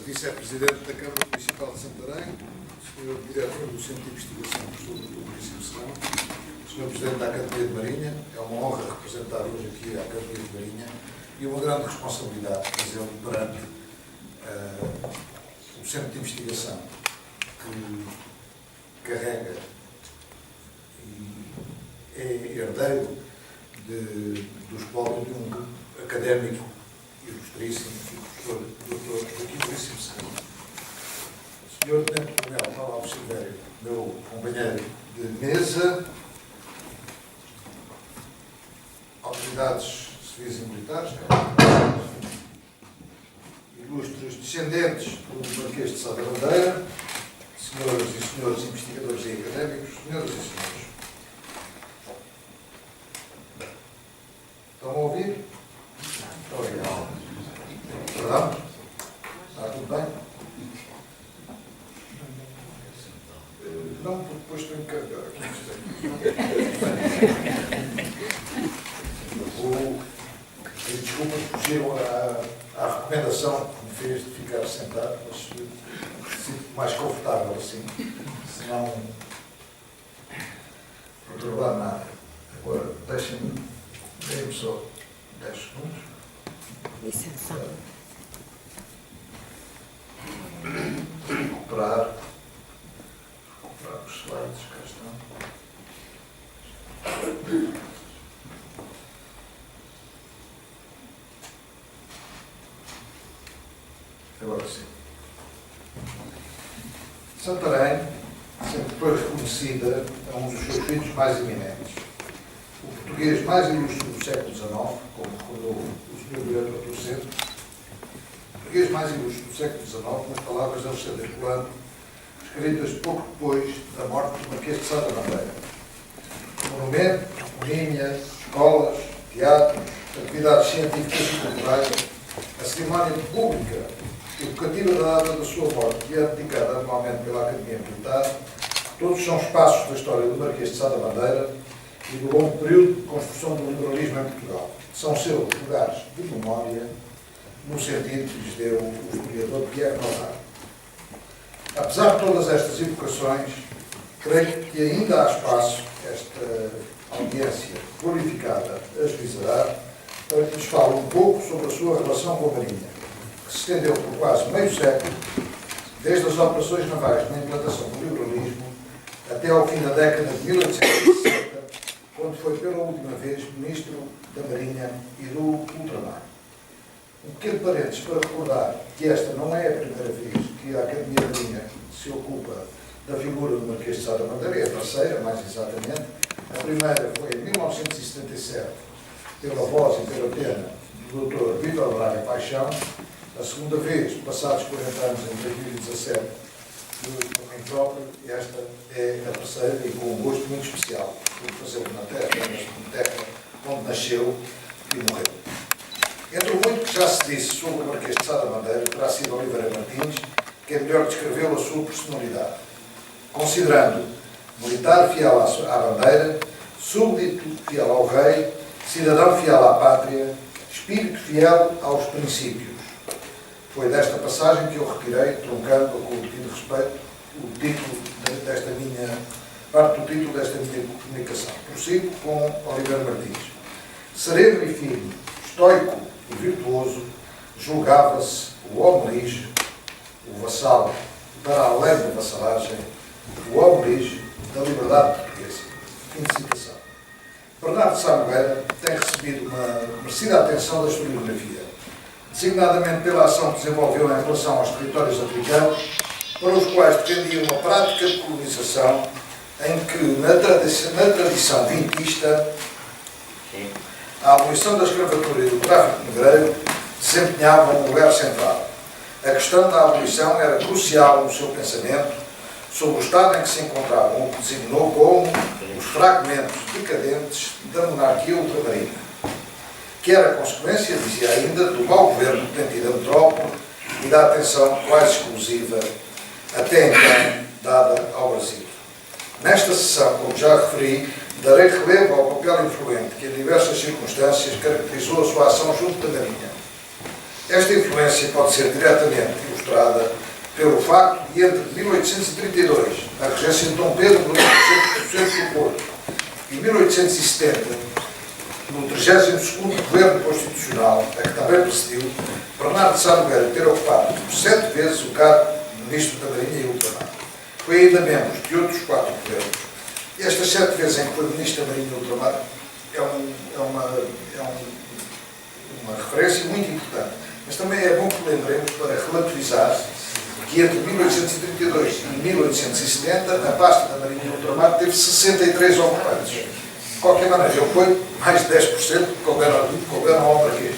Vice-Presidente da Câmara Municipal de Santarém, Sr. Diretor do Centro de Investigação sobre o Município de Serrão, Sr. Presidente da Academia de Marinha, é uma honra representar hoje aqui a Academia de Marinha e uma grande responsabilidade fazê-lo perante o Centro de Investigação que carrega e é herdeiro do espólio de um académico ilustríssimo e professor doutor aqui do Município de Serrão. Sr. Tenente Coronel Paulo Alves Silvério, meu companheiro de mesa, autoridades civis e militares, ilustres descendentes do Marquês de Sá da Bandeira, senhoras e senhores investigadores e académicos, senhoras e senhores. Estão a ouvir? Muito obrigado. Perdão? Está tudo bem? Não, porque depois estou a encarregar aqui. Desculpas, fugiram à recomendação que me fez de ficar sentado, mas sinto mais confortável assim, senão não trabalhar nada. Agora, deixem-me só 10 segundos. Licença. Recuperar os slides, cá estão. Agora sim. Santarém sempre foi reconhecida a um dos seus feitos mais eminentes. O português mais ilustre do século XIX, como recordou o Sr. Diretor do Centro, o português mais ilustre do século XIX, nas palavras de Alexandre Colano, escritas pouco depois da morte do Marquês de Sá da Bandeira. Monumento, linha, escolas, teatros, atividades científicas e culturais, a cerimónia pública educativa da data da sua morte, que é dedicada anualmente pela Academia Militar, todos são espaços da história do Marquês de Sá da Bandeira e do longo período de construção do liberalismo em Portugal. São seus lugares de memória, no sentido que lhes deu o historiador Pierre Nozar. Apesar de todas estas evocações, creio que ainda há espaço, esta audiência glorificada a esvisarar, para que nos fale um pouco sobre a sua relação com a Marinha, que se estendeu por quase meio século, desde as operações navais na implantação do liberalismo até ao fim da década de 1860, quando foi pela última vez Ministro da Marinha e do Ultramar. Um pequeno parênteses para recordar que esta não é a primeira vez que a Academia da Marinha se ocupa da figura do Marquês de Sá da Bandeira, é a terceira, mais exatamente. A primeira foi em 1977, pela voz e pela pena do Dr. Vítor Braga Paixão. A segunda vez, passados 40 anos, em 2017, também próprio, e esta é a terceira e com um gosto muito especial, por fazê-lo na terra onde nasceu e morreu. Entre o muito que já se disse sobre o Marquês de Sá da Bandeira, terá sido Oliveira Martins que é melhor descrevê-lo a sua personalidade, considerando militar fiel à bandeira, súbdito fiel ao rei, cidadão fiel à pátria, espírito fiel aos princípios. Foi desta passagem que eu retirei, truncando com o devido respeito, parte do título desta minha comunicação. Prossigo com Oliveira Martins. Sereno e firme, estoico e virtuoso, julgava-se o homem lijo, o vassalo para além da vassalagem, o homem lijo da liberdade portuguesa. Fim de citação. Bernardo Sá Nogueira tem recebido uma merecida atenção da historiografia, designadamente pela ação que desenvolveu em relação aos territórios africanos, para os quais defendia uma prática de colonização em que, na tradição vintista, a abolição da escravatura e do tráfico negreiro desempenhavam um lugar central. A questão da abolição era crucial no seu pensamento sobre o estado em que se encontravam, o que designou como os fragmentos decadentes da monarquia ultramarina, que era consequência, dizia ainda, do mau governo que tem tido a metrópole e da atenção quase exclusiva, até então, dada ao Brasil. Nesta sessão, como já referi, darei relevo ao papel influente que, em diversas circunstâncias, caracterizou a sua ação junto da Marinha. Esta influência pode ser diretamente ilustrada pelo facto de, entre 1832, a regência de Dom Pedro no centro do Porto, e 1870, no 32º Governo Constitucional, a que também precediu, Bernardo de Sá Nogueira ter ocupado por 7 vezes o cargo de Ministro da Marinha e Ultramar. Foi ainda membro de outros 4 governos. E estas 7 vezes em que foi Ministro da Marinha e Ultramar é uma referência muito importante. Mas também é bom que lembremos, para relativizar, que entre 1832 e 1870 a pasta da Marinha e Ultramar teve 63 ocupantes. De qualquer maneira, ele foi mais de 10% que couberam ao Marquês.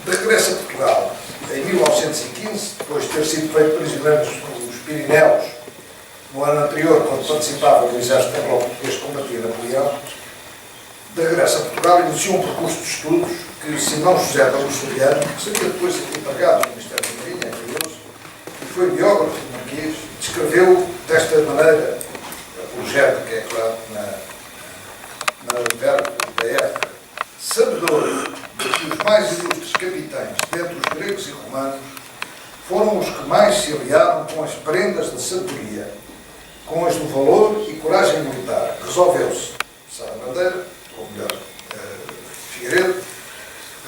De regresso a Portugal, em 1915, depois de ter sido feito prisioneiro nos Pirineus, no ano anterior, quando participava do exército anglo-português que combatia Napoleão, de regresso a Portugal, iniciou um percurso de estudos que Simão José da Luz Soriano, que seria depois empregado no Ministério da Marinha, entre outros, e foi biógrafo do Marquês, descreveu desta maneira, apologética, é claro, na verba da época, sabedor de que os mais ilustres capitães, dentre os gregos e romanos, foram os que mais se aliaram com as prendas da sabedoria, com as do valor e coragem militar. Resolveu-se, Sá Bandeira, ou melhor, Figueiredo,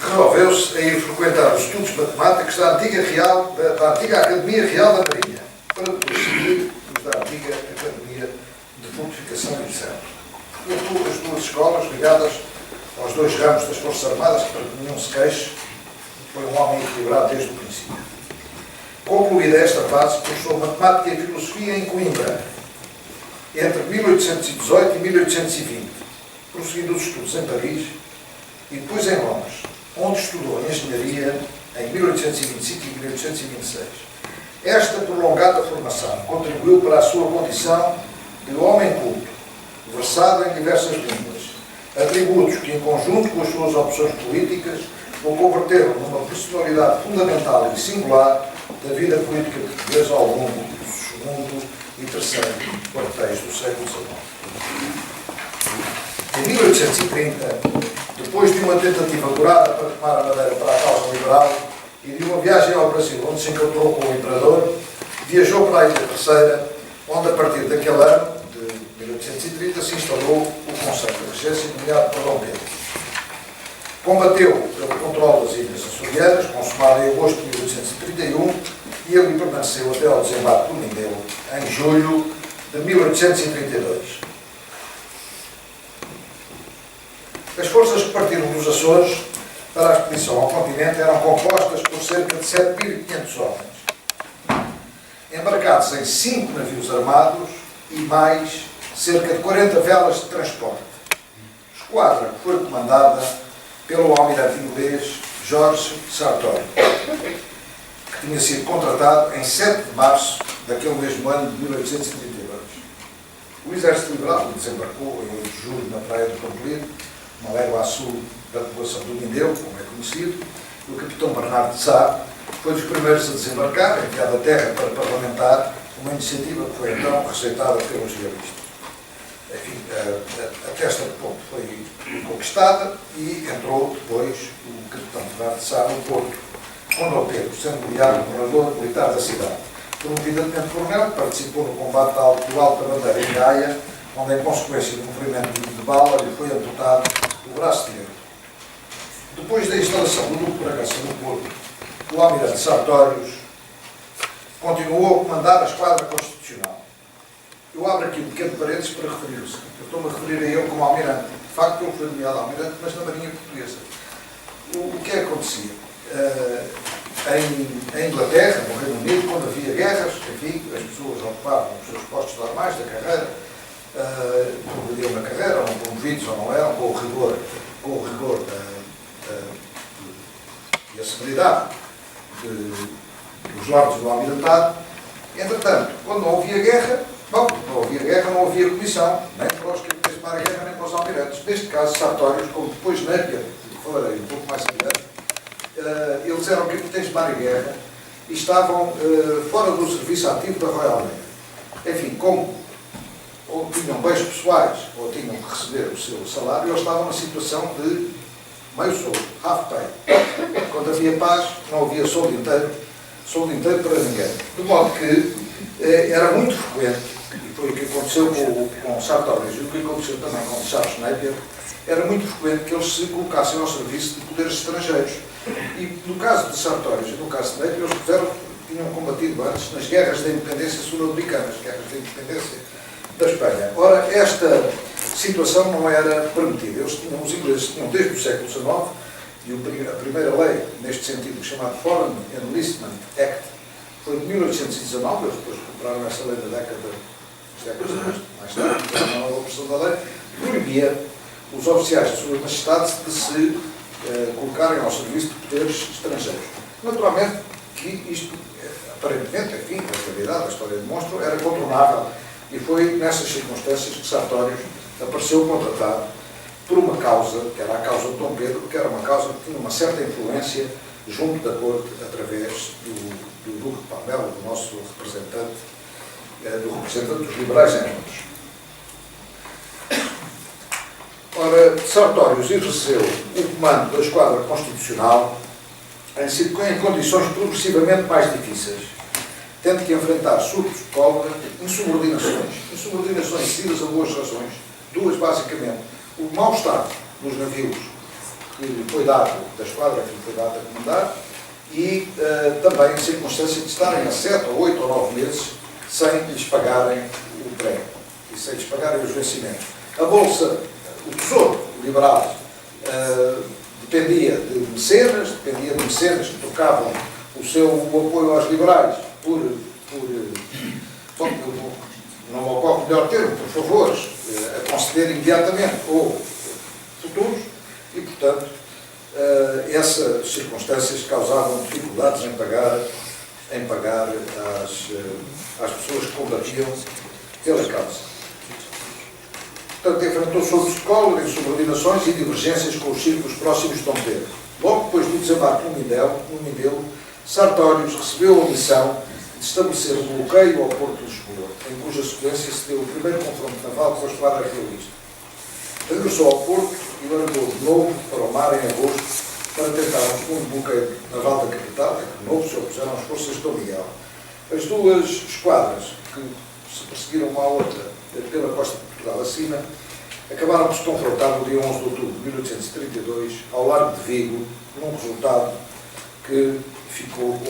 resolveu-se a ir frequentar os estudos matemáticos da antiga Academia Real da Marinha, para depois seguir os da antiga Academia de Fortificação e Centro. As duas escolas ligadas aos 2 ramos das Forças Armadas, que para que nenhum se queixe, foi um homem equilibrado desde o princípio. Concluída esta fase, professor de Matemática e Filosofia em Coimbra, entre 1818 e 1820, prosseguindo os estudos em Paris e depois em Londres, onde estudou Engenharia em 1825 e 1826. Esta prolongada formação contribuiu para a sua condição de homem culto, versado em diversas línguas, atributos que, em conjunto com as suas opções políticas, o converteram numa personalidade fundamental e singular da vida política portuguesa ao longo do segundo e terceiro quartéis do século XIX. Em 1830, depois de uma tentativa curada para tomar a Madeira para a causa liberal e de uma viagem ao Brasil, onde se encontrou com o Imperador, viajou para a Ilha Terceira, onde, a partir daquele ano, de 1830, se instalou o Conselho de Regência, nomeado por Dom Pedro. Combateu pelo controle das Ilhas Açorianas, consumado em agosto de 1831, e ele permaneceu até ao desembarque do Mindelo, em julho de 1832. As forças que partiram dos Açores para a expedição ao continente eram compostas por cerca de 7.500 homens, embarcados em 5 navios armados e mais cerca de 40 velas de transporte. Esquadra que foi comandada pelo almirante inglês George Sartori, que tinha sido contratado em 7 de março daquele mesmo ano de 1832. O Exército Liberal desembarcou em 8 de julho na praia do Campolino, uma légua a sul da população do Mindelo, como é conhecido. O capitão Bernardo de Sá foi dos primeiros a desembarcar, enviado à terra para parlamentar, uma iniciativa que foi então rejeitada pelos realistas. Enfim, a testa de ponto foi conquistada e entrou depois o capitão Bernardo de Sá no Porto, com Dom Pedro, sendo nomeado governador militar da cidade. Promovido a tenente-coronel, participou no combate do Alto da Bandeira em Gaia, onde, em consequência do movimento de bala, lhe foi amputado o braço direito. Depois da instalação do grupo de Bragança no Porto, o almirante Sartórios continuou a comandar a esquadra constitucional. Eu abro aqui um pequeno parênteses para referir o seguinte. Eu estou-me a referir a ele como almirante. De facto, ele foi nomeado almirante, mas na Marinha Portuguesa. O que é que acontecia? Em Inglaterra, no Reino Unido, quando havia guerras, enfim, as pessoas ocupavam os seus postos normais da carreira, progrediam na carreira, eram promovidos ou não eram, com o rigor e a severidade dos ordens do almirantado. Entretanto, quando não havia guerra, não havia comissão, nem para os capitães de mar e guerra, nem para os almirantes. Neste caso, Sartórios, como depois Napier, falarei um pouco mais adiante, eles eram capitães de mar e guerra e estavam fora do serviço ativo da Royal Navy. Enfim, como ou tinham bens pessoais ou tinham que receber o seu salário, eles estavam na situação de meio soldo, half pay. Quando havia paz, não havia soldo inteiro para ninguém. De modo que era muito frequente, e foi o que aconteceu com Sartori, e o que aconteceu também com Charles Napier, era muito frequente que eles se colocassem ao serviço de poderes estrangeiros. E no caso de Sartori e no caso de Napier, eles tinham combatido antes nas guerras da independência sul-americanas, guerras da independência da Espanha. Ora, esta situação não era permitida. Os ingleses tinham desde o século XIX, e a primeira lei, neste sentido, chamada Foreign Enlistment Act, foi de 1819, eles depois compraram essa lei da décadas mais tarde, uma nova versão da lei, proibia os oficiais de sua majestade de se colocarem ao serviço de poderes estrangeiros. Naturalmente, que isto, aparentemente, enfim, a realidade, a história demonstra, era contornável, e foi nessas circunstâncias que Sartorius apareceu contratado por uma causa, que era a causa de Dom Pedro, que era uma causa que tinha uma certa influência junto da corte, através do Duque de Palmela, do nosso representante, dos liberais em Londres. Ora, Sartorius exerceu o comando da esquadra constitucional em condições progressivamente mais difíceis, tendo que enfrentar surtos de cólera, insubordinações seguidas a boas razões, duas basicamente: o mau estado dos navios que lhe foi dado, da esquadra que lhe foi dado a comandar, e também circunstâncias de estarem há 7 ou 8 ou 9 meses sem lhes pagarem o prémio e sem lhes pagarem os vencimentos. A Bolsa, o Tesouro Liberal, dependia de mecenas que trocavam o apoio aos liberais por não me ocorre melhor termo, por favores, a conceder imediatamente ou futuros, e, portanto, essas circunstâncias causavam dificuldades em pagar às pessoas que combatiam pela causa. Portanto, enfrentou surtos de cólera, insubordinações e divergências com os círculos próximos de Dom Pedro. Logo depois do desembarque no Mindelo, Sartorius recebeu a missão de estabelecer um bloqueio ao Porto de Lisboa, em cuja sequência se deu o primeiro confronto naval com a esquadra realista. Regressou ao Porto e largou de novo para o mar em agosto para tentar um segundo bloqueio naval da capital, em que de novo se opuseram as forças de Dom Miguel. As duas esquadras que se perseguiram uma à outra pela costa de Portugal acima, acabaram por se confrontar no dia 11 de outubro de 1832, ao largo de Vigo, num resultado que ficou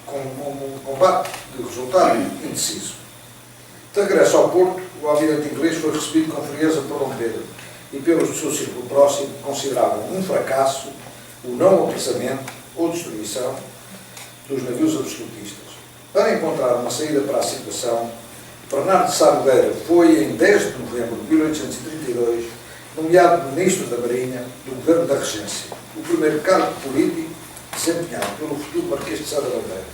com um combate de resultado indeciso. De regresso ao Porto, o almirante inglês foi recebido com frieza por Dom Pedro e pelos do seu círculo próximo consideravam um fracasso o não apressamento ou destruição dos navios absolutistas. Para encontrar uma saída para a situação, Bernardo de Sá Nogueira foi, em 10 de novembro de 1832, nomeado Ministro da Marinha do Governo da Regência, o primeiro cargo político desempenhado pelo futuro Marquês de Sá da Bandeira.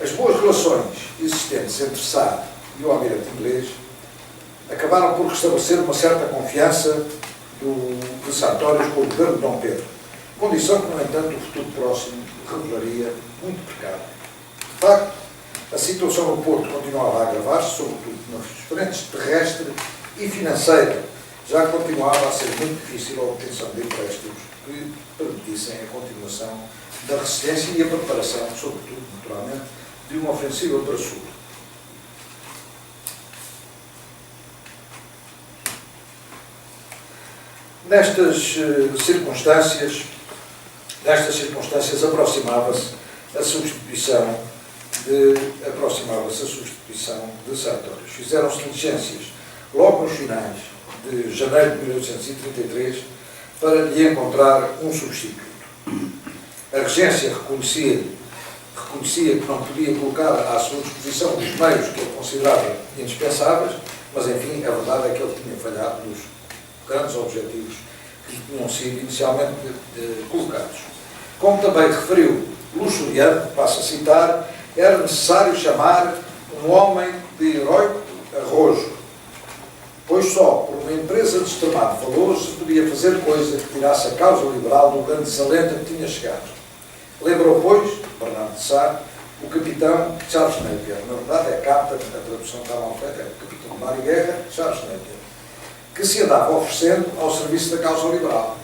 As boas relações existentes entre Sá e o almirante inglês acabaram por restabelecer uma certa confiança de Sartorius com o governo de Dom Pedro, condição que, no entanto, o futuro próximo revelaria muito precária. De facto, a situação no Porto continuava a agravar-se, sobretudo nas frentes terrestre e financeira, já que continuava a ser muito difícil a obtenção de empréstimos que permitissem a continuação da resistência e a preparação, sobretudo, naturalmente, de uma ofensiva para sul. Nestas circunstâncias aproximava-se a substituição de Sartorius. Fizeram-se diligências logo nos finais de janeiro de 1833 para lhe encontrar um substituto. A regência reconhecia que não podia colocar à sua disposição os meios que ele considerava indispensáveis, mas, enfim, a verdade é que ele tinha falhado nos grandes objetivos que lhe tinham sido inicialmente colocados. Como também referiu Luxuriante, passo a citar, era necessário chamar um homem de heróico arrojo, pois só por uma empresa de extremado valor se podia fazer coisa que tirasse a causa liberal do grande desalento a que tinha chegado. Lembrou, pois, Bernardo de Sá, o capitão Charles Napier. Na verdade é capitão, a tradução está mal feita, é o capitão de mar e guerra, Charles Napier, que se andava oferecendo ao serviço da causa liberal.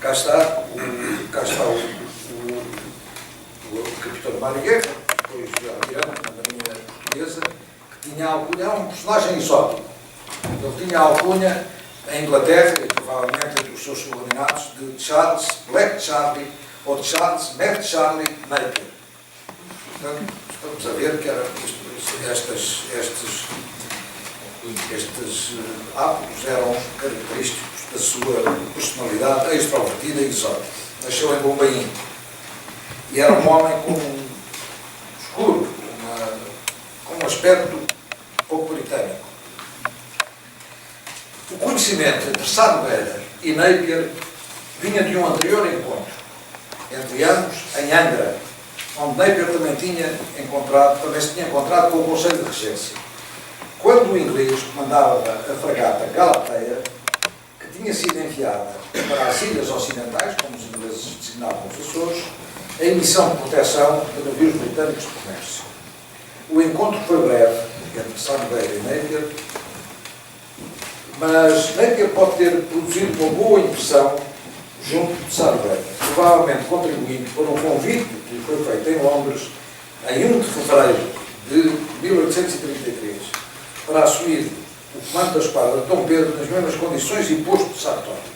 Cá está o capitão Mário Guerra, depois de almirante na Marinha Portuguesa, que tinha a alcunha, era um personagem exótico. Ele tinha a alcunha em Inglaterra, e provavelmente entre os seus subordinados, de Charles Black Charlie ou de Charles Mad Charlie Napier. Portanto, estamos a ver que estes hábitos eram característicos da sua personalidade extrovertida e exótica. Nasceu em Bombaim e era um homem escuro, com um aspecto pouco britânico. O conhecimento entre Sá Nogueira e Napier vinha de um anterior encontro entre ambos em Angra, onde Napier também se tinha encontrado com o Conselho de Regência. Quando o inglês comandava a fragata Galateia, que tinha sido enviada para as Ilhas Ocidentais, como os ingleses designavam os Açores, em missão de proteção de navios britânicos de comércio. O encontro foi breve entre Sá Nogueira e Napier, mas Napier pode ter produzido uma boa impressão junto de Sá Nogueira, provavelmente contribuindo para um convite que lhe foi feito em Londres em 1 de fevereiro de 1833 para assumir o comando da esquadra de Dom Pedro nas mesmas condições imposto de Sartórios.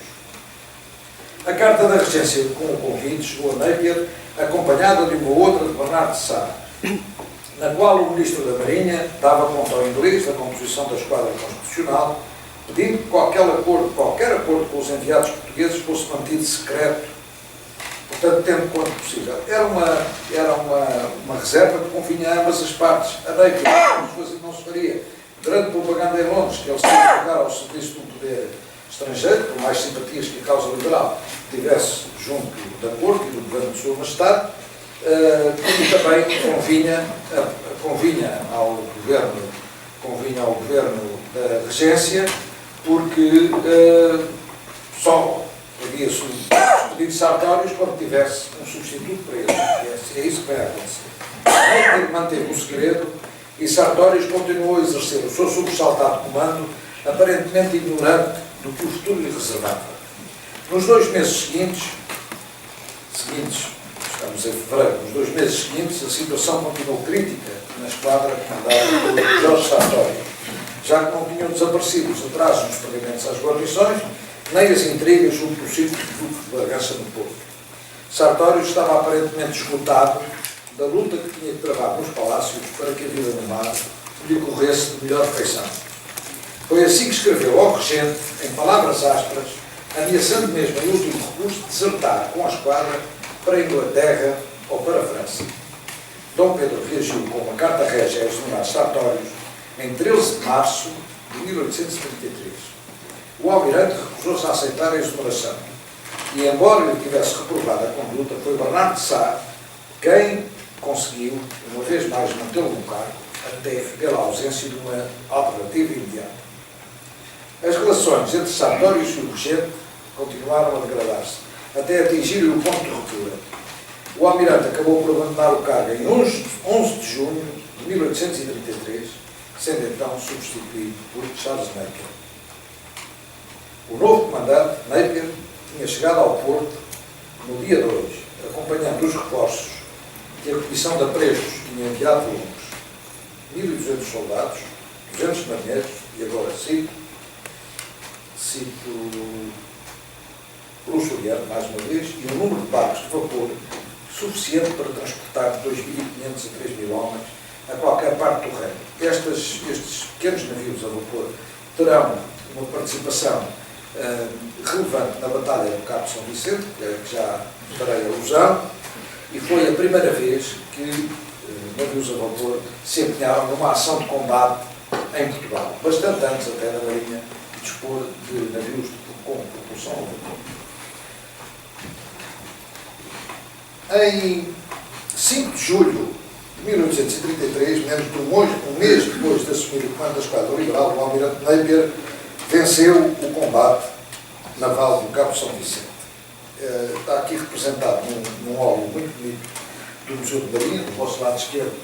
A carta da regência com o convite chegou a Napier acompanhada de uma outra de Bernardo de Sá, na qual o Ministro da Marinha dava conta ao inglês da composição da esquadra constitucional, pedindo que qualquer acordo com os enviados portugueses fosse mantido secreto, portanto, tendo quanto possível. Era uma reserva que convinha a ambas as partes. A Napier, não se faria grande propaganda em Londres, que ele se ia pegar ao serviço de um poder estrangeiro, por mais simpatias que a causa liberal tivesse junto da corte e do governo de Sua Majestade, e também convinha ao governo da regência, porque só podia-se pedir Sartórios quando tivesse um substituto para ele. É isso que vai acontecer. Napier manteve o segredo e Sartórios continuou a exercer o seu sobressaltado comando, aparentemente ignorante do que o futuro lhe reservava. Nos 2 meses seguintes, estamos em fevereiro, nos 2 meses seguintes, a situação continuou crítica na esquadra comandada por Jorge Sartório, já que não tinham desaparecido os atrasos nos pagamentos às guarnições, nem as intrigas sobre o possível fruto de Bragança no Porto. Sartório estava aparentemente esgotado da luta que tinha que travar nos palácios para que a vida no mar lhe corresse de melhor feição. Foi assim que escreveu ao regente, em palavras ásperas, ameaçando mesmo em último recurso desertar com a esquadra para a Inglaterra ou para a França. Dom Pedro reagiu com uma carta régia a exonerar Sartórios em 13 de março de 1833. O almirante recusou-se a aceitar a exoneração e, embora lhe tivesse reprovado a conduta, foi Bernardo de Sá quem conseguiu, uma vez mais, mantê-lo no cargo, até pela ausência de uma alternativa imediata. As relações entre Sartórios e o regente continuaram a degradar-se, até atingirem o ponto de ruptura. O almirante acabou por abandonar o cargo em 11 de junho de 1833, sendo então substituído por Charles Napier. O novo comandante, Napier, tinha chegado ao Porto no dia 2, acompanhando os reforços que a Comissão de Aprestos tinha enviado de Londres. 1.200 soldados, 200 marinheiros, e agora cito luxuriante, mais uma vez, e um número de barcos de vapor suficiente para transportar de 2.500 a 3.000 homens a qualquer parte do reino. Estes pequenos navios a vapor terão uma participação relevante na Batalha do Cabo São Vicente, que já darei alusão, e foi a primeira vez que navios a vapor se empenharam numa ação de combate em Portugal, bastante antes até da Marinha dispor de navios com propulsão a vapor. Em 5 de julho de 1833, menos de um mês depois de assumir o comando da esquadra liberal, o almirante Napier venceu o combate naval do Cabo São Vicente. Está aqui representado num óleo muito bonito do Museu de Marinha, do vosso lado esquerdo.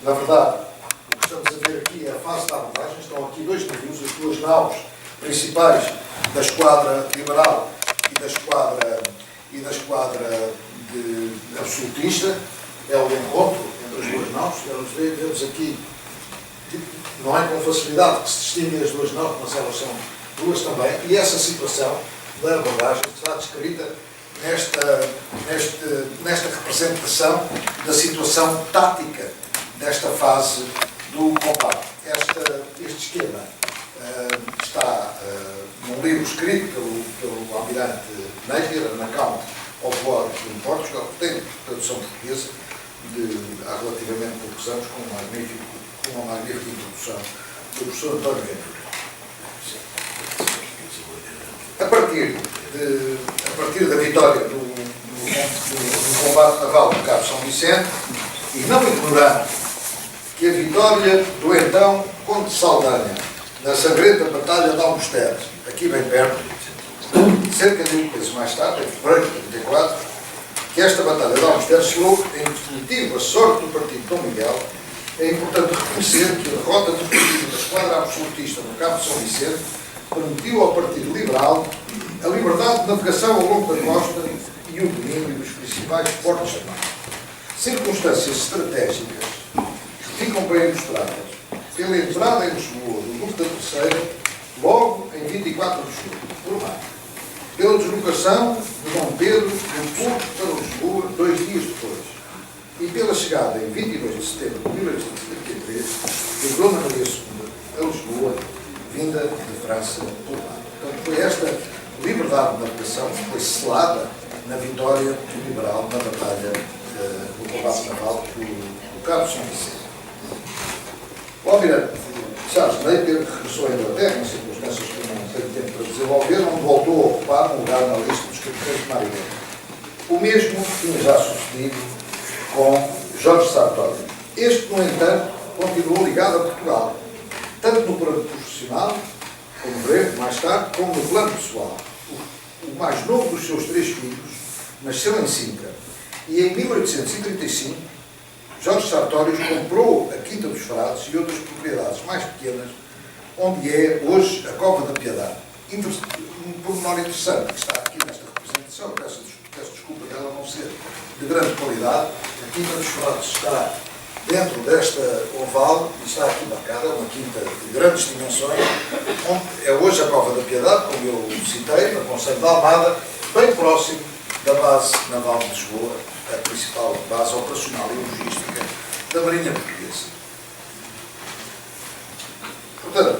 Na verdade, o que estamos a ver aqui é a fase da abordagem. Estão aqui dois navios, as duas naus principais da esquadra liberal e da esquadra absolutista. É o encontro entre as duas naus. Vemos aqui, não é com facilidade que se distinguem as duas naus, mas elas são duas também. E essa situação da abordagem está descrita nesta representação da situação tática desta fase do combate. Este esquema está num livro escrito pelo almirante Napier, An Account of War in Portugal, que tem tradução portuguesa há relativamente poucos anos, com uma magnífica introdução do professor António Ventura. A partir da vitória do combate naval do Cabo São Vicente, e não ignorando que a vitória do então Conde de Saldanha, na sangrenta Batalha de Almoster, aqui bem perto, cerca de 1 mês mais tarde, em fevereiro de 1934, que esta Batalha de Almoster selou em definitivo a sorte do partido de Dom Miguel. É importante reconhecer que a derrota definitiva da esquadra absolutista no Cabo de São Vicente permitiu ao Partido Liberal a liberdade de navegação ao longo da costa e o domínio dos principais portos da mar. Circunstâncias estratégicas que ficam bem ilustradas pela entrada em Lisboa do Duque da Terceira, logo em 24 de julho, por mar, pela deslocação de Dom Pedro do Porto para Lisboa 2 dias depois, e pela chegada em 22 de setembro de 1833 de Dona Maria II a Lisboa, vinda de França por mar. Portanto, foi esta liberdade de navegação que foi selada na vitória liberal na batalha do combate naval do Cabo São Vicente. O almirante Charles Napier regressou à Inglaterra em circunstâncias que não tenho tempo para desenvolver, onde voltou a ocupar um lugar na lista dos capitães de marinha. O mesmo tinha já sucedido com Jorge Sartori. Este, no entanto, continuou ligado a Portugal, tanto no plano profissional, como veremos mais tarde, como no plano pessoal. O mais novo dos seus 3 filhos nasceu em Sintra e em 1835 Jorge Sartórios comprou a Quinta dos Frades e outras propriedades mais pequenas, onde é hoje a Cova da Piedade. Um pormenor interessante que está aqui nesta representação, peço desculpa dela não ser de grande qualidade. A Quinta dos Frades está dentro desta oval e está aqui marcada, é uma quinta de grandes dimensões, onde é hoje a Cova da Piedade, como eu citei, no Conselho de Almada, bem próximo da base naval de Lisboa, a principal base operacional e logística da Marinha Portuguesa. Portanto,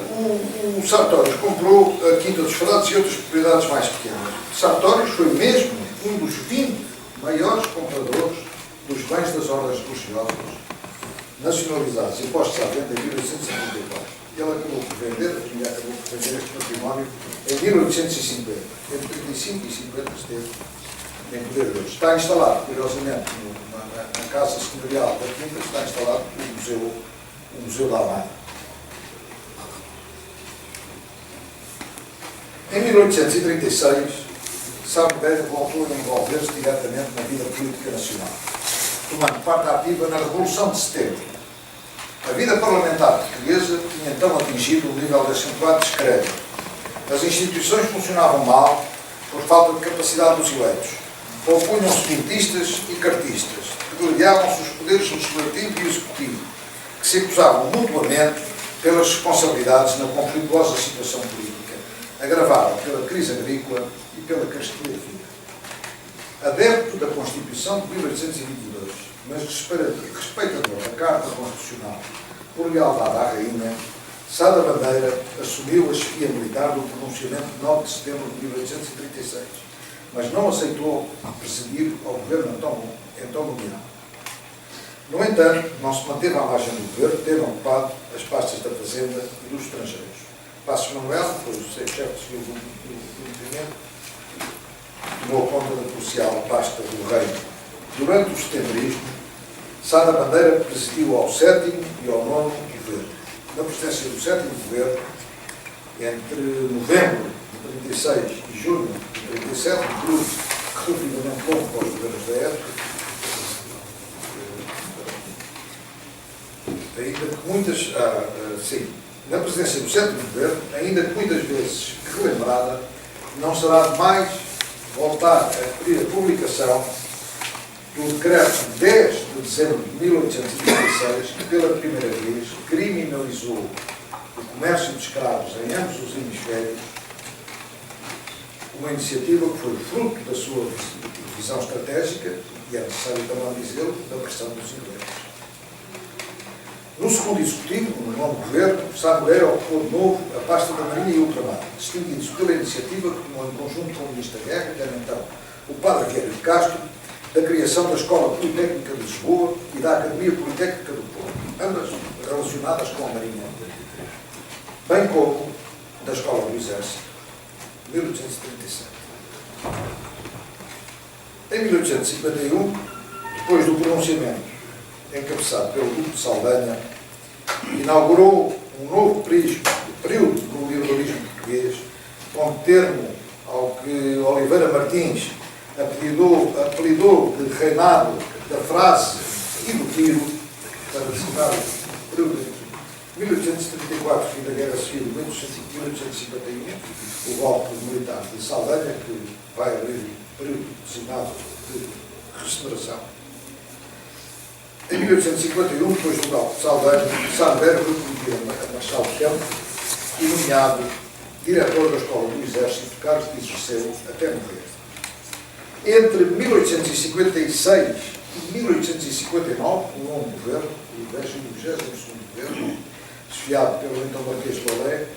o Sartórios comprou a Quinta dos Frades e outras propriedades mais pequenas. Sartórios foi mesmo um dos 20 maiores compradores dos bens das ordens religiosas nacionalizados e postos à venda em 1854. Ele acabou por vender, a família acabou por vender este património em 1850. Entre 35 e 50 esteve em poder deles. Está instalado, curiosamente, na Casa Senhorial da Quinta, está instalado o Museu da Almada. Em 1836, Sá Nogueira voltou a envolver-se diretamente na vida política nacional, tomando parte ativa na Revolução de Setembro. A vida parlamentar portuguesa tinha então atingido um nível de acentuado descrédito. As instituições funcionavam mal por falta de capacidade dos eleitos. Opunham-se politistas e cartistas, degladiavam-se os poderes legislativo e executivo, que se acusavam mutuamente pelas responsabilidades na conflituosa situação política, agravada pela crise agrícola e pela carestia de vida. Adepto da Constituição de 1822, mas respeitador da Carta Constitucional por lealdade à Rainha, Sá da Bandeira assumiu a chefia militar do pronunciamento de 9 de setembro de 1836, mas não aceitou presidir ao governo então nomeado. No entanto, não se manteve à margem do governo, tendo ocupado as pastas da Fazenda e dos Estrangeiros. Passos Manuel foi o chefe civil do movimento, tomou conta da crucial pasta do reino. Durante o setembrismo, Sá da Bandeira presidiu ao 7º e ao 9º governo. Na presidência do 7º governo, entre novembro de 36 e junho de 37, um período relativamente longo para os governos da época, ainda que muitas, sim, na presidência do sétimo governo, ainda que muitas vezes relembrada, não será demais voltar a pedir a publicação do decreto de 10 de dezembro de 1836, que pela primeira vez criminalizou o comércio de escravos em ambos os hemisférios, uma iniciativa que foi fruto da sua visão estratégica, e é necessário também dizê-lo, da pressão dos ingleses. No segundo executivo, no novo governo, Sá Moreira ocupou de novo a pasta da Marinha e Ultramar, distinguindo-se pela iniciativa que tomou em conjunto com o Ministro da Guerra, que era então o Padre Guerreiro de Castro, da criação da Escola Politécnica de Lisboa e da Academia Politécnica do Porto, ambas relacionadas com a Marinha, bem como da Escola do Exército, 1837. Em 1851, depois do pronunciamento encabeçado pelo Duque de Saldanha, inaugurou um novo período do liberalismo português, com termo ao que Oliveira Martins apelidou de reinado da frase e do tiro, para designar o período de 1834, fim da Guerra Civil, 1851, o golpe militar de Saldanha, que vai abrir o período designado de regeneração. Em 1851, depois do golpe de Saldanha, Sá Moreira foi promovido a Marechal de Campo e nomeado diretor da Escola do Exército, cargo que exerceu até morrer. Entre 1856 e 1859, o novo governo, o 22º governo, desfiado pelo então Marquês de Lolé,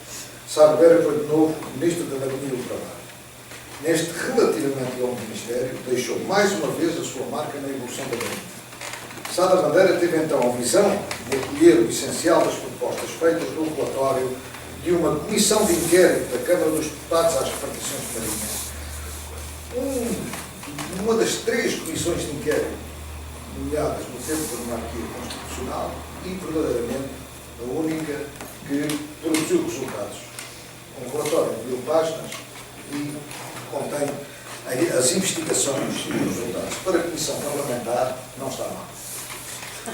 Sá Moreira foi de novo Ministro da Marinha e Ultramar. Neste relativamente longo ministério, deixou mais uma vez a sua marca na evolução da Marinha. Sá da Bandeira teve então a visão de acolher o essencial das propostas feitas no relatório de uma comissão de inquérito da Câmara dos Deputados às repartições de Marinha. Uma das 3 comissões de inquérito nomeadas no tempo da monarquia constitucional e, verdadeiramente, a única que produziu resultados. Um relatório de 1000 páginas e contém as investigações e os resultados. Para a Comissão Parlamentar, não está mal.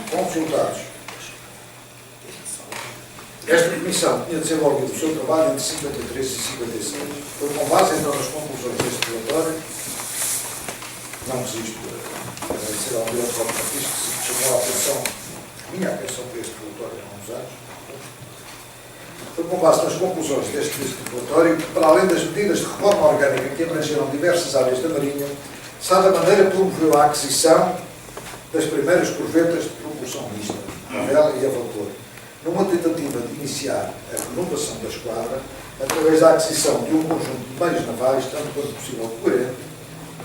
Consultados. Esta Comissão tinha desenvolvido o seu trabalho entre 53 e 56. Foi com base, então, nas conclusões deste relatório. Não resisto a agradecer ao diretor do Partido que chamou a minha atenção para este relatório há uns anos. Foi com base nas conclusões deste relatório que, para além das medidas de reforma orgânica que abrangeram diversas áreas da Marinha, Sá da Bandeira promoveu a aquisição das primeiras corvetas de propulsão mista, a vela e a vapor, numa tentativa de iniciar a renovação da esquadra através da aquisição de um conjunto de meios navais, tanto quanto possível coerente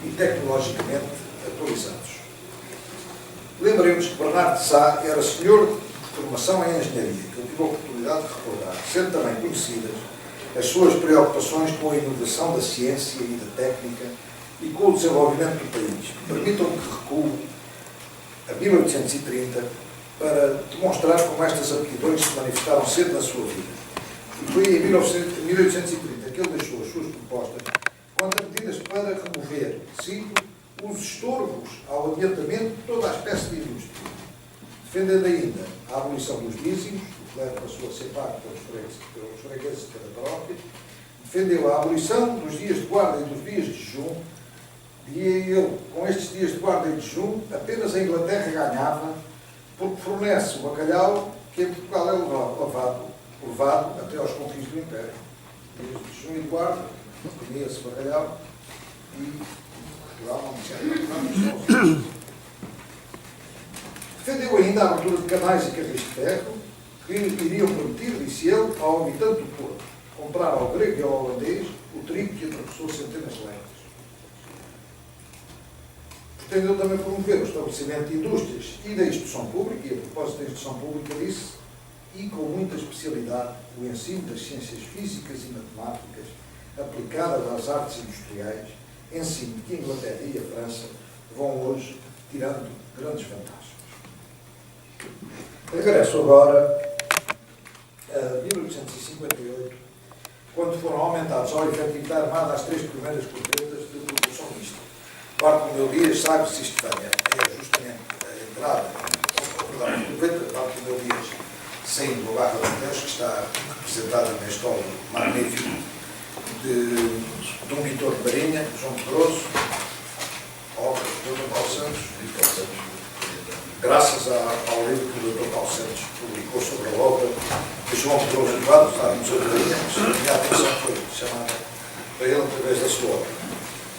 e tecnologicamente atualizados. Lembremos que Bernardo de Sá era senhor de formação em engenharia, que eu tive a oportunidade de recordar, sendo também conhecidas as suas preocupações com a inovação da ciência e da técnica e com o desenvolvimento do país. Permitam-me que recuo a 1830 para demonstrar como estas aptidões se manifestaram cedo na sua vida. E foi em 1830 que ele deixou as suas propostas quanto a medidas para remover, cito, os estorvos ao adiantamento de toda a espécie de indústria, defendendo ainda a abolição dos dízimos, o que leva passou a ser pago pelos fregueses de cada paróquia, defendeu a abolição dos dias de guarda e dos dias de jejum. Dizia ele, com estes dias de guarda e de jejum, apenas a Inglaterra ganhava, porque fornece o bacalhau que em Portugal é levado até aos confins do Império. Dias de jejum e de guarda, comia-se bacalhau e Portugal não tinha. Defendeu ainda a abertura de canais e carris de ferro, que iriam permitir, disse ele, ao habitante do Porto, comprar ao grego e ao holandês o trigo que atravessou centenas de léguas. Pretendeu também promover o estabelecimento de indústrias e da instrução pública, e a propósito da instrução pública disse, e com muita especialidade, o ensino das ciências físicas e matemáticas aplicadas às artes industriais, ensino que a Inglaterra e a França vão hoje tirando grandes vantagens. Regresso agora a 1858, quando foram aumentados ao efetivo da Armada as 3 primeiras corvetas de propulsão mista. Bartolomeu Dias sabe se isto é justamente a entrada, a corveta de Bartolomeu Dias saindo do Barra de Deus, que está representada neste óleo magnífico de Dom Vitor de Marinha, João Pedroso, obra do Dr. Paulo Santos, graças ao livro que o Dr. Paulo Santos publicou sobre a obra de João Pedroso Eduardo, está no Museu de Marinha, mas a minha atenção foi chamada para ele através da sua obra.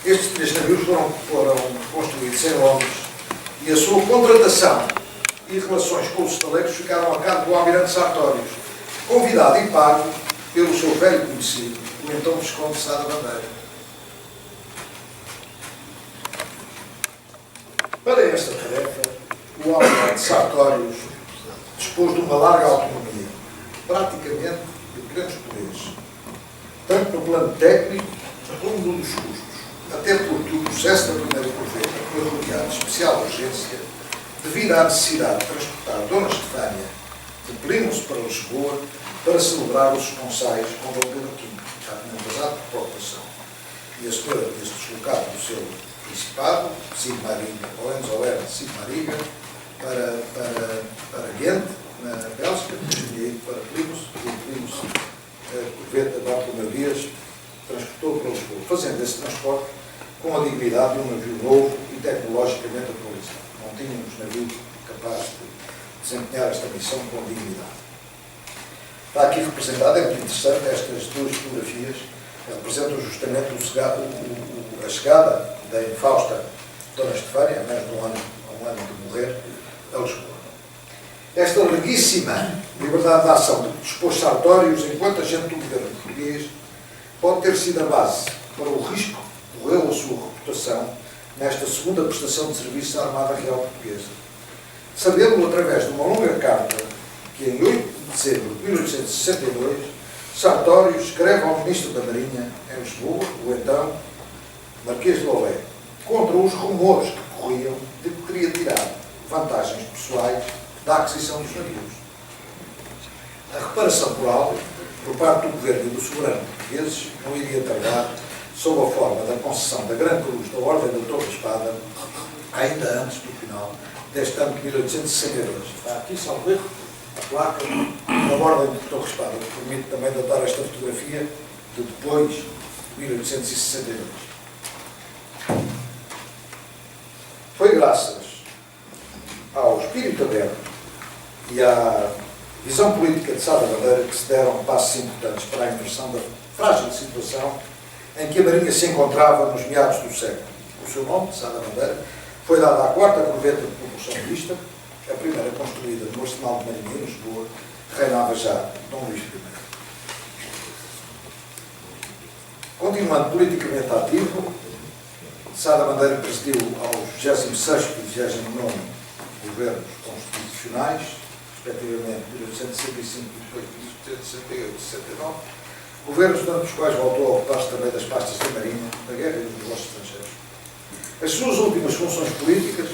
Estes 3 navios foram construídos em Londres e a sua contratação e relações com os estaleiros ficaram a cargo do Almirante Sartórios, convidado e pago pelo seu velho conhecido, o então Visconde de Sá da Bandeira. Para esta tarefa, o Almirante Sartórios dispôs de uma larga autonomia, praticamente de grandes poderes, tanto no plano técnico como no dos custos, até porque o processo da primeira corveta foi rodeado de especial urgência devido à necessidade de transportar Dona Estefânia de Plymouth para Lisboa para celebrar os esponsais com Dom Pedro V, já tinham casado por proclamação. E a senhora tinha-se deslocado do seu principado, Sigmaringa, Hohenzollern Sigmaringa, para Ghent, na Bélgica, e para Plymouth, e Plymouth, a corveta de Bartolomeu Dias, transportou para Lisboa, fazendo esse transporte com a dignidade de um navio novo e tecnologicamente atualizado. Não tínhamos navio capaz de desempenhar esta missão com dignidade. Está aqui representado, é muito interessante, estas 2 fotografias representam justamente a chegada da infausta Dona Estefânia, há mais de um ano de morrer, a Lisboa. Esta larguíssima liberdade de ação de que dispôs Sartórios enquanto agente do governo português pode ter sido a base para o risco que correu a sua reputação nesta segunda prestação de serviço à Armada Real Portuguesa. Sabemos através de uma longa carta que, em 8 de dezembro de 1862, Sartórios escreve ao Ministro da Marinha, em Lisboa, o então Marquês de Lolé, contra os rumores que corriam de que teria tirado vantagens pessoais da aquisição dos navios. A reparação por parte do Governo e do Soberano portugueses não iria tardar sob a forma da concessão da Grande Cruz da Ordem da Torre Espada, ainda antes do final deste ano de 1862. Está aqui, salvo erro, a placa da Ordem da Torre Espada, que permite também datar esta fotografia de depois de 1862. Foi graças ao espírito aberto e à visão política de Sá da Bandeira que se deram passos importantes para a inversão da frágil situação em que a Marinha se encontrava nos meados do século. O seu nome, Sá da Bandeira, foi dado à 4ª corveta de propulsão mista, a primeira construída no Arsenal de Marinha em Lisboa, que reinava já Dom Luís I. Continuando politicamente ativo, Sá da Bandeira presidiu aos 26º e 29º governos constitucionais, respectivamente 1865 e depois 1868 e 69, governos durante os quais voltou a ocupar-se também das pastas da Marinha, da Guerra e dos negócios estrangeiros. As suas últimas funções políticas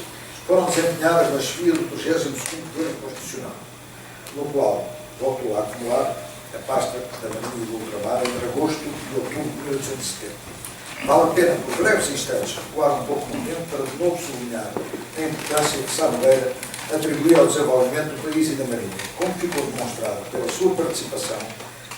foram desempenhadas na chefia do 32º Governo Constitucional, no qual voltou a acumular a pasta da Marinha e do Ultramar entre agosto e outubro de 1870. Vale a pena, por breves instantes, recuar um pouco no tempo para de novo sublinhar a importância que Sá Moreira atribuía ao desenvolvimento do país e da Marinha, como ficou demonstrado pela sua participação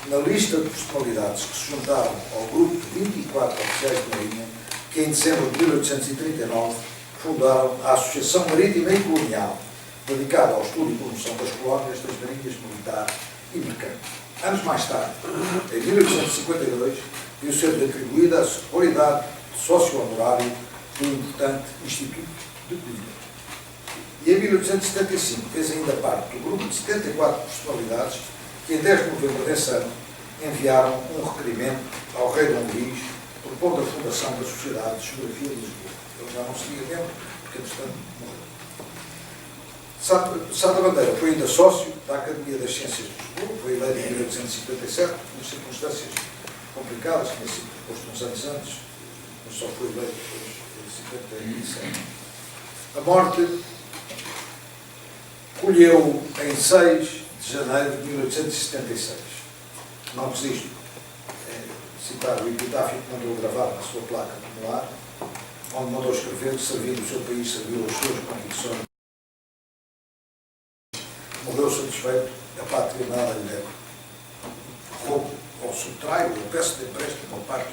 na lista de personalidades que se juntaram ao grupo de 24 oficiais de Marinha que, em dezembro de 1839, fundaram a Associação Marítima e Colonial, dedicada ao estudo e promoção das colónias das marinhas militar e mercante. Anos mais tarde, em 1852, viu ser-lhe atribuída a qualidade de sócio honorário do importante Instituto de Coimbra. E em 1875 fez ainda parte do grupo de 74 personalidades que, em 10 de novembro desse ano, enviaram um requerimento ao rei Dom Luís propondo a fundação da Sociedade de Geografia de Lisboa. Ele já não seria membro, porque, entretanto, morreu. Sá da Bandeira foi ainda sócio da Academia das Ciências de Lisboa, foi eleito em 1857, em circunstâncias complicadas, tinha sido proposto uns anos antes, mas só foi eleito depois em 57. A morte colheu em 6 de janeiro de 1876. Não resisto a citar o epitáfio que mandou gravar na sua placa no lar, onde mandou escrever que servindo o seu país, serviu as suas convicções. Morreu satisfeito a pátria nada lhe roubo ou subtraio, ou peço de empréstimo uma parte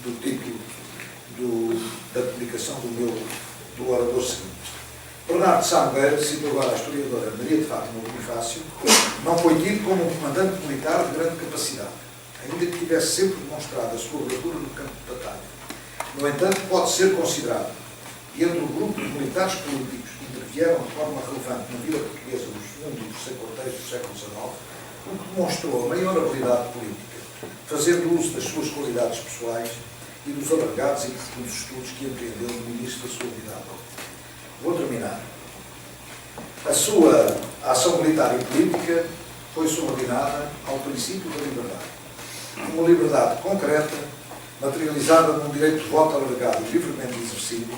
do título da publicação do orador seguinte. Bernardo de Sá Nogueira, cito agora a historiadora Maria de Fátima Bonifácio, não foi tido como um comandante militar de grande capacidade, ainda que tivesse sempre demonstrado a sua bravura no campo de batalha. No entanto, pode ser considerado, e entre o grupo de militares políticos que intervieram de forma relevante na vida portuguesa no segundo e terceiro contexto do século XIX, o que demonstrou a maior habilidade política, fazendo uso das suas qualidades pessoais e dos alargados e profundos estudos que empreendeu no início da sua vida adulta. Vou terminar. A sua ação militar e política foi subordinada ao princípio da liberdade. Uma liberdade concreta, materializada num direito de voto alargado e livremente exercido,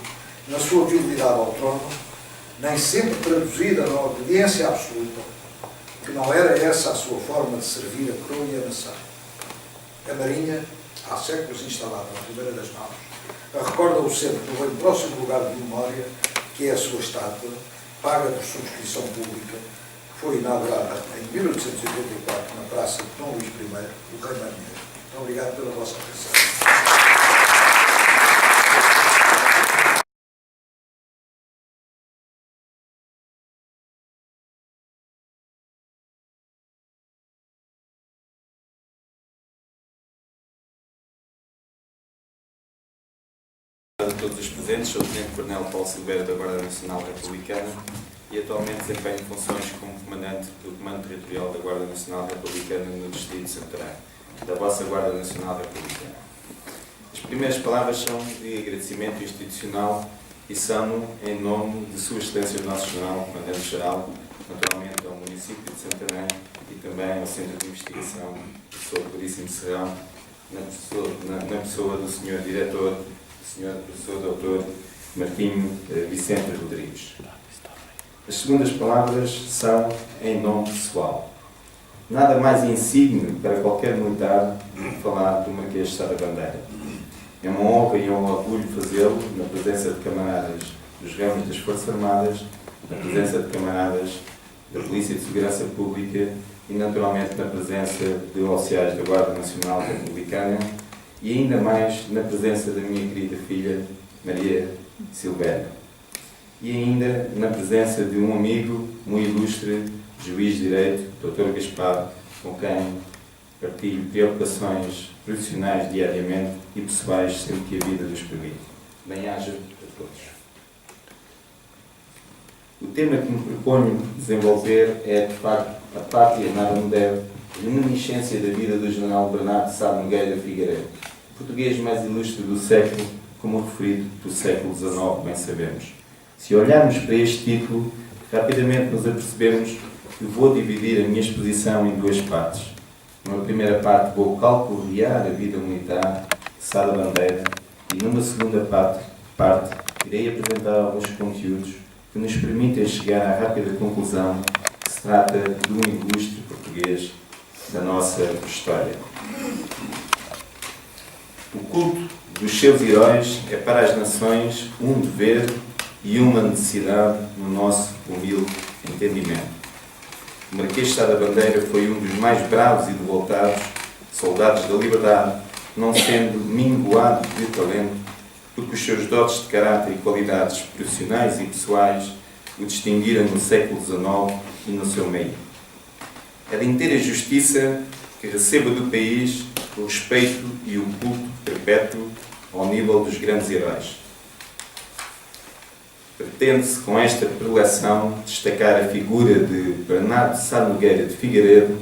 na sua fidelidade ao trono, nem sempre traduzida na obediência absoluta, que não era essa a sua forma de servir a coroa e a nação. A Marinha, há séculos instalada na Ribeira das Mãos, recorda-o sempre no bem próximo lugar de memória, que é a sua estátua, paga por subscrição pública, que foi inaugurada em 1884 na Praça de Dom Luís I, o Rei Marinheiro. Muito obrigado pela vossa atenção. A todos os presentes, sou o Tenente Coronel Paulo Silveira da Guarda Nacional Republicana e atualmente desempenho funções como Comandante do Comando Territorial da Guarda Nacional Republicana no Distrito de Santarém, da vossa Guarda Nacional Republicana. As primeiras palavras são de agradecimento institucional e são em nome de Sua Excelência o nosso General Comandante-Geral, naturalmente ao município de Santarém e também ao Centro de Investigação do Sr. Veríssimo Serrão, na pessoa do Sr. Diretor, Sr. Professor Dr. Martinho Vicente Rodrigues. As segundas palavras são em nome pessoal. Nada mais insígne para qualquer militar do que falar do Marquês de Sá da Bandeira. É uma honra e um orgulho fazê-lo na presença de camaradas dos ramos das Forças Armadas, na presença de camaradas da Polícia de Segurança Pública e, naturalmente, na presença de oficiais da Guarda Nacional Republicana e ainda mais na presença da minha querida filha Maria Silveira. E ainda na presença de um amigo, um ilustre juiz de direito, Dr. Gaspar, com quem partilho preocupações profissionais diariamente e pessoais sempre que a vida nos permite. Bem-aja a todos. O tema que me proponho desenvolver é, de facto, a pátria nada me deve, reminiscência da vida do general Bernardo de Sá Nogueira Figueiredo, português mais ilustre do século, como referido do século XIX, bem sabemos. Se olharmos para este título, rapidamente nos apercebemos que vou dividir a minha exposição em duas partes. Numa primeira parte vou calcorrear a vida militar de Sá da Bandeira e numa segunda parte irei apresentar alguns conteúdos que nos permitem chegar à rápida conclusão que se trata de um ilustre português da nossa história. O culto dos seus heróis é para as nações um dever e uma necessidade no nosso humilde entendimento. O Marquês de Sá da Bandeira foi um dos mais bravos e devotados soldados da liberdade, não sendo minguado de talento, porque os seus dotes de caráter e qualidades profissionais e pessoais o distinguiram no século XIX e no seu meio. É de inteira justiça que receba do país o respeito e o culto perpétuo ao nível dos grandes heróis. Pretende-se, com esta preleção, destacar a figura de Bernardo de Sá Nogueira de Figueiredo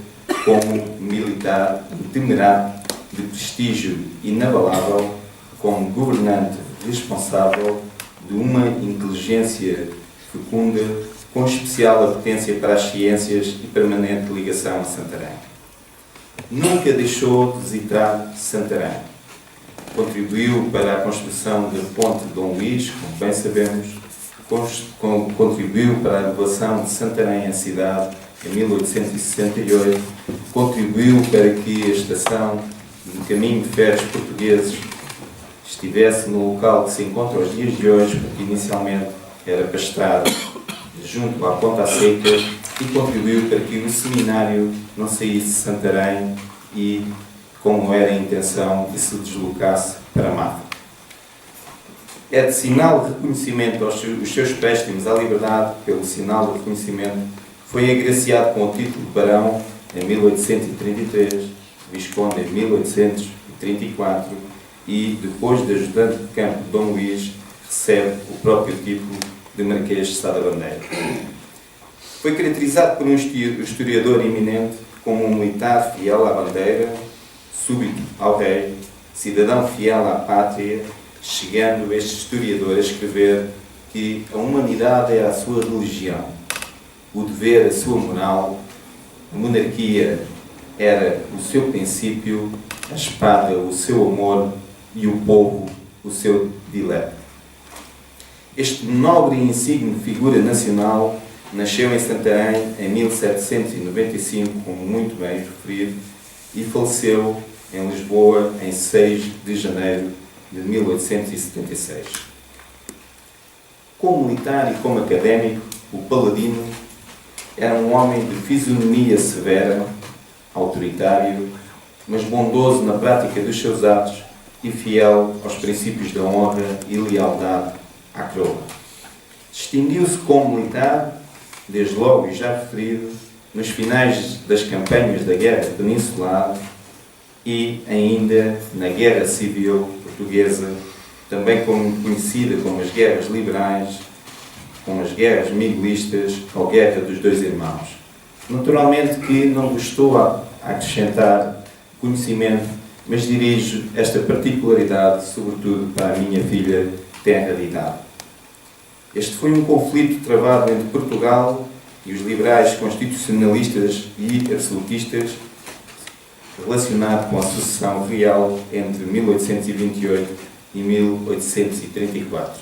como militar temerário, de prestígio inabalável, como governante responsável, de uma inteligência fecunda, com especial apetência para as ciências e permanente ligação a Santarém. Nunca deixou de visitar Santarém. Contribuiu para a construção da Ponte de Dom Luís, como bem sabemos, contribuiu para a elevação de Santarém à cidade em 1868, contribuiu para que a estação do Caminho de Ferros Portugueses estivesse no local que se encontra aos dias de hoje, porque inicialmente era para estar junto à Ponta Seca e contribuiu para que o seminário não saísse de Santarém e, como era a intenção, que se deslocasse para Mafra. É de sinal de reconhecimento aos seus préstimos à liberdade, pelo sinal de reconhecimento, foi agraciado com o título de barão em 1833, visconde em 1834 e, depois de ajudante de campo de Dom Luís, recebe o próprio título de Marquês de Sá da Bandeira. Foi caracterizado por um historiador eminente como um militar fiel à bandeira, súbito ao rei, cidadão fiel à pátria, chegando este historiador a escrever que a humanidade é a sua religião, o dever a sua moral, a monarquia era o seu princípio, a espada o seu amor e o povo o seu dileto. Este nobre e insigne figura nacional nasceu em Santarém em 1795, como muito bem referido, e faleceu em Lisboa em 6 de janeiro de 1876. Como militar e como académico, o Paladino era um homem de fisionomia severa, autoritário, mas bondoso na prática dos seus atos e fiel aos princípios da honra e lealdade à coroa. Distinguiu-se como militar, desde logo e já referido, nos finais das campanhas da Guerra Peninsular e ainda na Guerra Civil Portuguesa, também conhecida como as Guerras Liberais, como as Guerras Miguelistas ou Guerra dos Dois Irmãos. Naturalmente que não gostou a acrescentar conhecimento, mas dirijo esta particularidade sobretudo para a minha filha tenra de idade. Este foi um conflito travado entre Portugal e os liberais constitucionalistas e absolutistas relacionado com a sucessão real entre 1828 e 1834.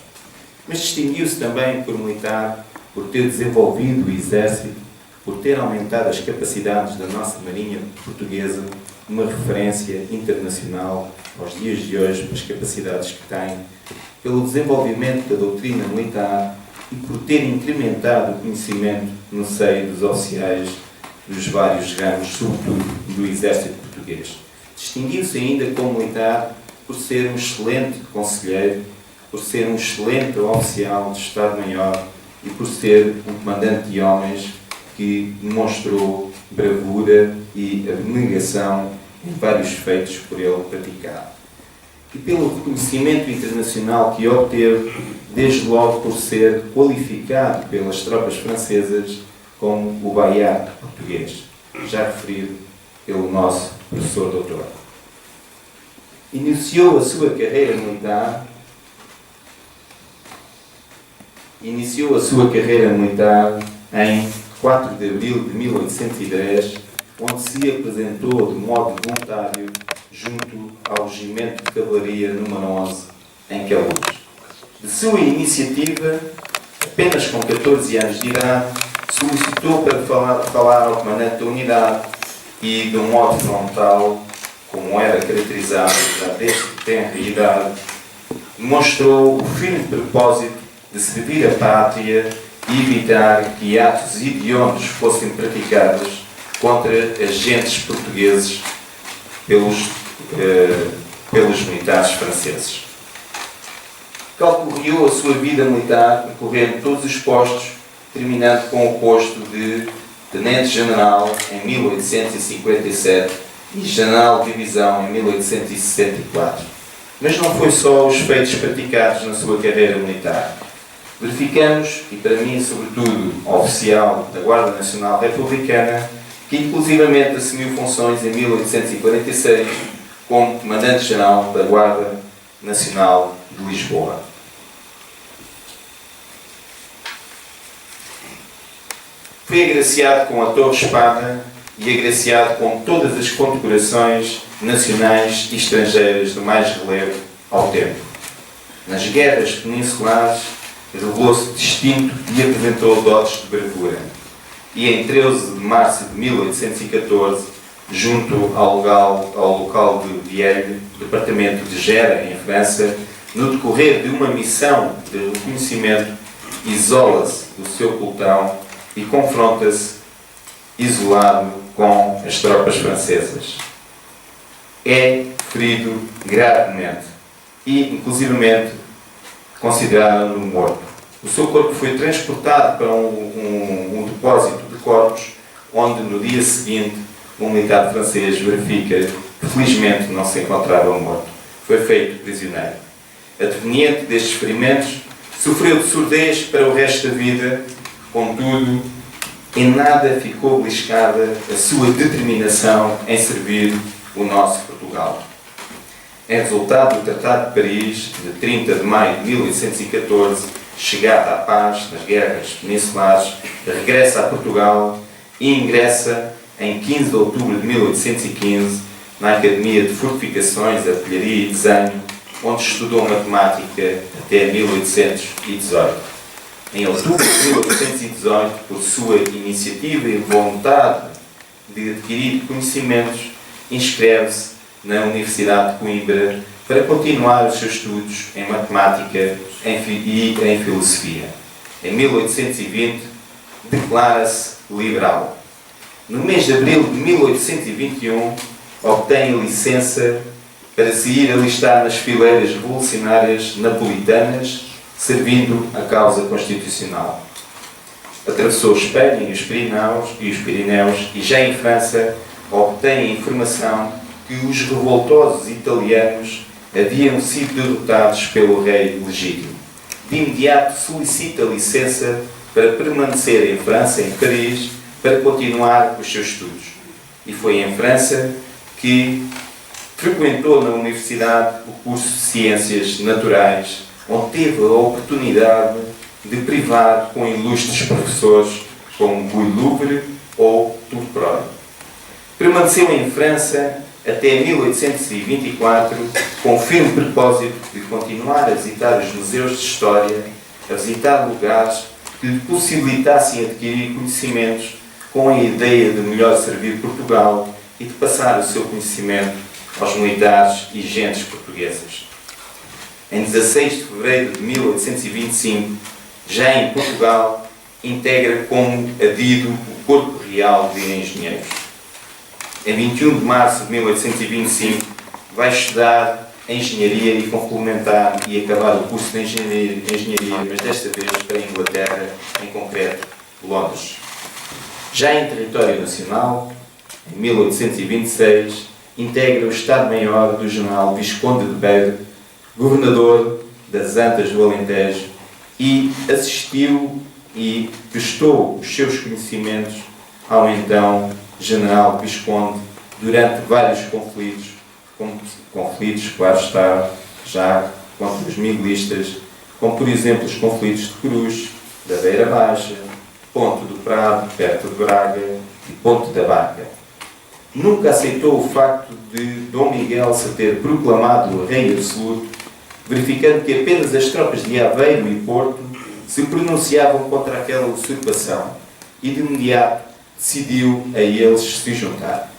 Mas distinguiu-se também por militar, por ter desenvolvido o exército, por ter aumentado as capacidades da nossa marinha portuguesa, uma referência internacional aos dias de hoje para as capacidades que tem, pelo desenvolvimento da doutrina militar e por ter incrementado o conhecimento no seio dos oficiais dos vários ramos, sobretudo do exército português. Distinguiu-se ainda como militar por ser um excelente conselheiro, por ser um excelente oficial de Estado-Maior e por ser um comandante de homens que demonstrou bravura e abnegação em vários feitos por ele praticado. E pelo reconhecimento internacional que obteve, desde logo por ser qualificado pelas tropas francesas como o Bayard português, já referido pelo nosso professor doutor. Iniciou a sua carreira militar em 4 de abril de 1810, onde se apresentou de modo voluntário junto ao Regimento de Cavalaria número 11, em Queluz. De sua iniciativa, apenas com 14 anos de idade, solicitou para falar ao comandante da unidade e, de um modo frontal, como era caracterizado já desde tenra idade, demonstrou o firme propósito de servir a pátria e evitar que atos hediondos fossem praticados contra agentes portugueses pelos militares franceses. Calcorreou a sua vida militar, percorrendo todos os postos, terminando com o posto de Tenente-General em 1857 e General de Divisão em 1864. Mas não foi só os feitos praticados na sua carreira militar. Verificamos, e para mim sobretudo oficial da Guarda Nacional Republicana, que inclusivamente assumiu funções em 1846 como Comandante-Geral da Guarda Nacional de Lisboa. Foi agraciado com a Torre-Espada e agraciado com todas as condecorações nacionais e estrangeiras do mais relevo ao tempo. Nas guerras peninsulares, revelou-se distinto e apresentou dotes de bravura. E em 13 de março de 1814, junto ao local de Vielle, departamento de Gera, em França, no decorrer de uma missão de reconhecimento, isola-se do seu pelotão e confronta-se isolado com as tropas francesas. É ferido gravemente e, inclusivamente, considerado morto. O seu corpo foi transportado para um depósito de corpos, onde no dia seguinte um militar francês verifica que felizmente não se encontrava morto. Foi feito prisioneiro. Adveniente destes ferimentos, sofreu de surdez para o resto da vida, contudo, em nada ficou beliscada a sua determinação em servir o nosso Portugal. Em resultado do Tratado de Paris, de 30 de maio de 1814, chegada à paz nas guerras peninsulares, regressa a Portugal e ingressa em 15 de outubro de 1815 na Academia de Fortificações, Artilharia e Desenho, onde estudou matemática até 1818. Em outubro de 1818, por sua iniciativa e vontade de adquirir conhecimentos, inscreve-se na Universidade de Coimbra para continuar os seus estudos em matemática e em filosofia. Em 1820, declara-se liberal. No mês de abril de 1821, obtém a licença para se ir alistar nas fileiras revolucionárias napolitanas, servindo a causa constitucional. Atravessou Espanha e os Pirineus e já em França obtém a informação que os revoltosos italianos haviam sido derrotados pelo rei legítimo. De imediato solicita licença para permanecer em França, em Paris, para continuar os seus estudos. E foi em França que frequentou na universidade o curso de Ciências Naturais, onde teve a oportunidade de privar com ilustres professores como Guy Louvre ou Turpin. Permaneceu em França até 1824, com o firme propósito de continuar a visitar os museus de história, a visitar lugares que lhe possibilitassem adquirir conhecimentos com a ideia de melhor servir Portugal e de passar o seu conhecimento aos militares e gentes portuguesas. Em 16 de fevereiro de 1825, já em Portugal, integra como adido o Corpo Real de Engenheiros. Em 21 de março de 1825, vai estudar Engenharia e complementar e acabar o curso de Engenharia, mas desta vez para a Inglaterra, em concreto, Londres. Já em território nacional, em 1826, integra o Estado-Maior do General Visconde de Beira, governador das Antas do Alentejo, e assistiu e prestou os seus conhecimentos ao então General Visconde durante vários conflitos, claro está, já contra os miguelistas, como por exemplo os conflitos de Cruz, da Beira Baixa, Ponte do Prado, perto de Braga, e Ponte da Barca. Nunca aceitou o facto de Dom Miguel se ter proclamado rei absoluto, verificando que apenas as tropas de Aveiro e Porto se pronunciavam contra aquela usurpação, e de imediato decidiu a eles se juntar.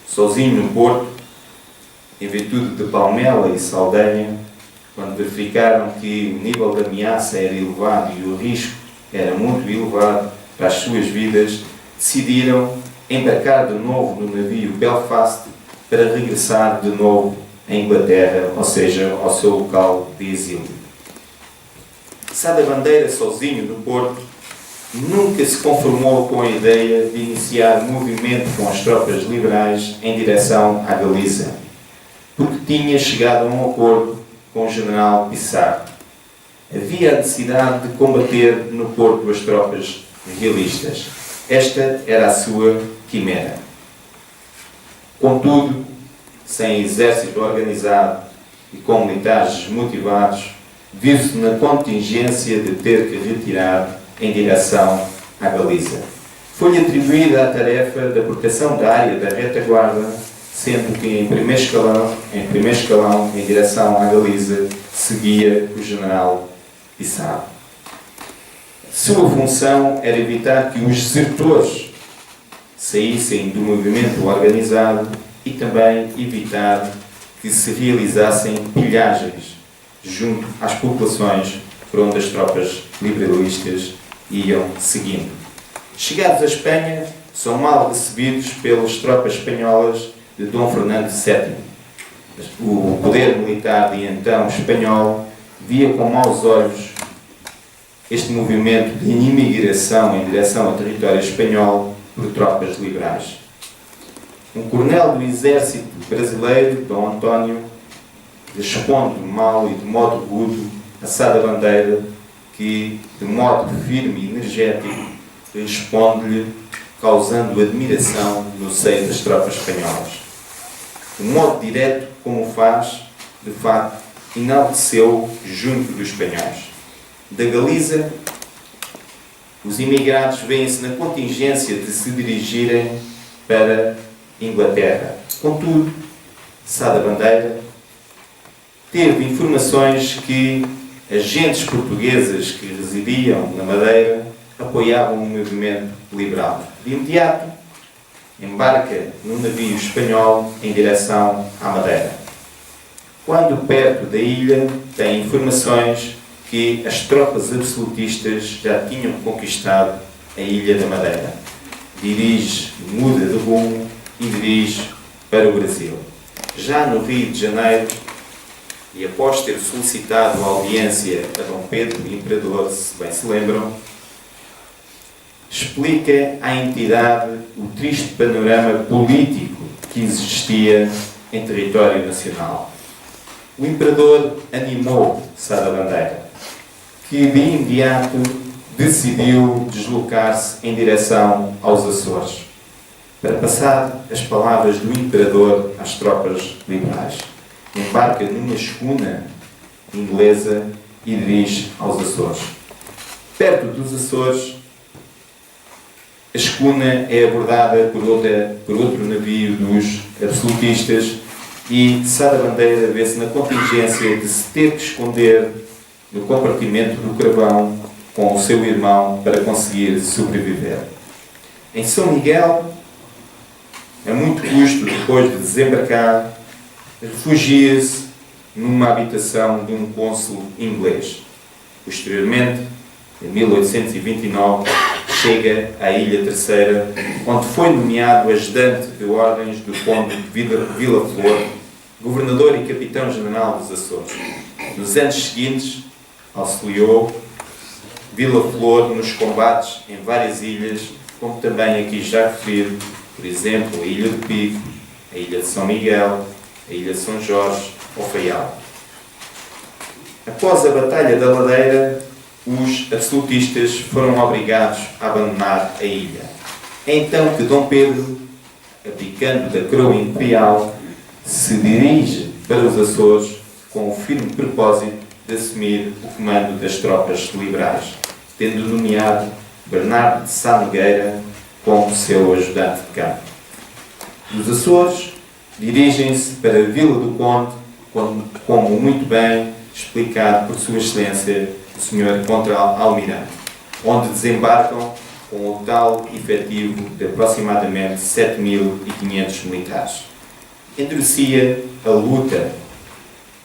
Sozinho no Porto, em virtude de Palmela e Saldanha, quando verificaram que o nível de ameaça era elevado e o risco era muito elevado para as suas vidas, decidiram embarcar de novo no navio Belfast para regressar de novo à Inglaterra, ou seja, ao seu local de exílio. Sá da Bandeira, sozinho no Porto, nunca se conformou com a ideia de iniciar movimento com as tropas liberais em direção à Galiza, porque tinha chegado a um acordo com o general Pissarro. Havia a necessidade de combater no Porto as tropas realistas. Esta era a sua quimera. Contudo, sem exército organizado e com militares desmotivados, viu-se na contingência de ter que retirar em direção à Galiza. Foi-lhe atribuída a tarefa da proteção da área da retaguarda, sendo que em primeiro escalão, em direção à Galiza, seguia o general Pissarro. Sua função era evitar que os desertores saíssem do movimento organizado e também evitar que se realizassem pilhagens junto às populações por onde as tropas liberalistas iam seguindo. Chegados à Espanha, são mal recebidos pelas tropas espanholas de Dom Fernando VII. O poder militar de então espanhol via com maus olhos este movimento de imigração em direção ao território espanhol por tropas liberais. Um coronel do exército brasileiro, Dom António, responde mal e de modo rude a Sá da Bandeira, que, de modo firme e energético, responde-lhe, causando admiração no seio das tropas espanholas. De modo direto, como faz, de facto, enalteceu junto dos espanhóis. Da Galiza, os imigrados veem-se na contingência de se dirigirem para Inglaterra. Contudo, Sá da Bandeira teve informações que agentes portugueses que residiam na Madeira apoiavam o movimento liberal. De imediato, embarca num navio espanhol em direção à Madeira. Quando perto da ilha, tem informações que as tropas absolutistas já tinham conquistado a Ilha da Madeira. Muda de rumo e dirige para o Brasil. Já no Rio de Janeiro, e após ter solicitado a audiência a Dom Pedro, o Imperador, se bem se lembram, explica à entidade o triste panorama político que existia em território nacional. O Imperador animou Sá da Bandeira, que de imediato decidiu deslocar-se em direção aos Açores, para passar as palavras do Imperador às tropas liberais. Embarca numa escuna inglesa e dirige aos Açores. Perto dos Açores, a escuna é abordada por outro navio dos absolutistas e Sá da Bandeira vê-se na contingência de se ter que esconder no compartimento do carvão com o seu irmão para conseguir sobreviver. Em São Miguel, a muito custo, depois de desembarcar, refugia-se numa habitação de um cônsul inglês. Posteriormente, em 1829, chega à Ilha Terceira, onde foi nomeado ajudante de ordens do Conde de Vila Flor, governador e capitão-general dos Açores. Nos anos seguintes, auxiliou Vila Flor nos combates em várias ilhas, como também aqui já referido, por exemplo, a Ilha de Pico, a Ilha de São Miguel, a Ilha de São Jorge ou Faial. Após a Batalha da Ladeira, os absolutistas foram obrigados a abandonar a ilha. É então que Dom Pedro, abdicando da coroa imperial, se dirige para os Açores com o firme propósito de assumir o comando das tropas liberais, tendo nomeado Bernardo de Sá Nogueira como seu ajudante de campo. Dos Açores, dirigem-se para a Vila do Conde, como muito bem explicado por Sua Excelência, o Sr. Contra-Almirante, onde desembarcam com o tal efetivo de aproximadamente 7.500 militares. Endurecia a luta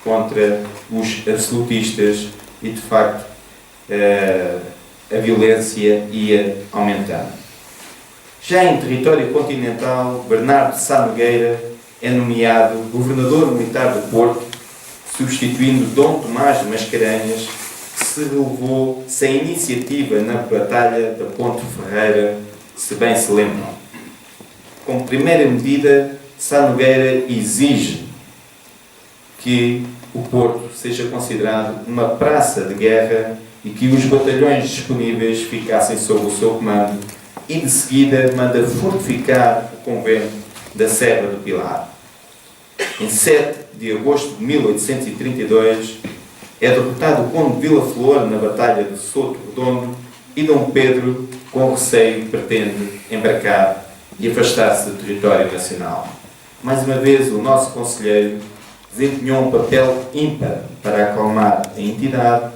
contra os absolutistas e, de facto, a violência ia aumentando. Já em território continental, Bernardo de Sá Nogueira é nomeado governador militar do Porto, substituindo Dom Tomás de Mascarenhas, que se relevou sem iniciativa na Batalha da Ponte Ferreira, se bem se lembram. Como primeira medida, Sá Nogueira exige que o Porto seja considerado uma praça de guerra e que os batalhões disponíveis ficassem sob o seu comando, e de seguida manda fortificar o convento da Serra do Pilar. Em 7 de agosto de 1832 é derrotado o Conde de Vila Flor na Batalha de Soto Redondo e Dom Pedro, com receio, pretende embarcar e afastar-se do território nacional. Mais uma vez, o nosso conselheiro desempenhou um papel ímpar para acalmar a entidade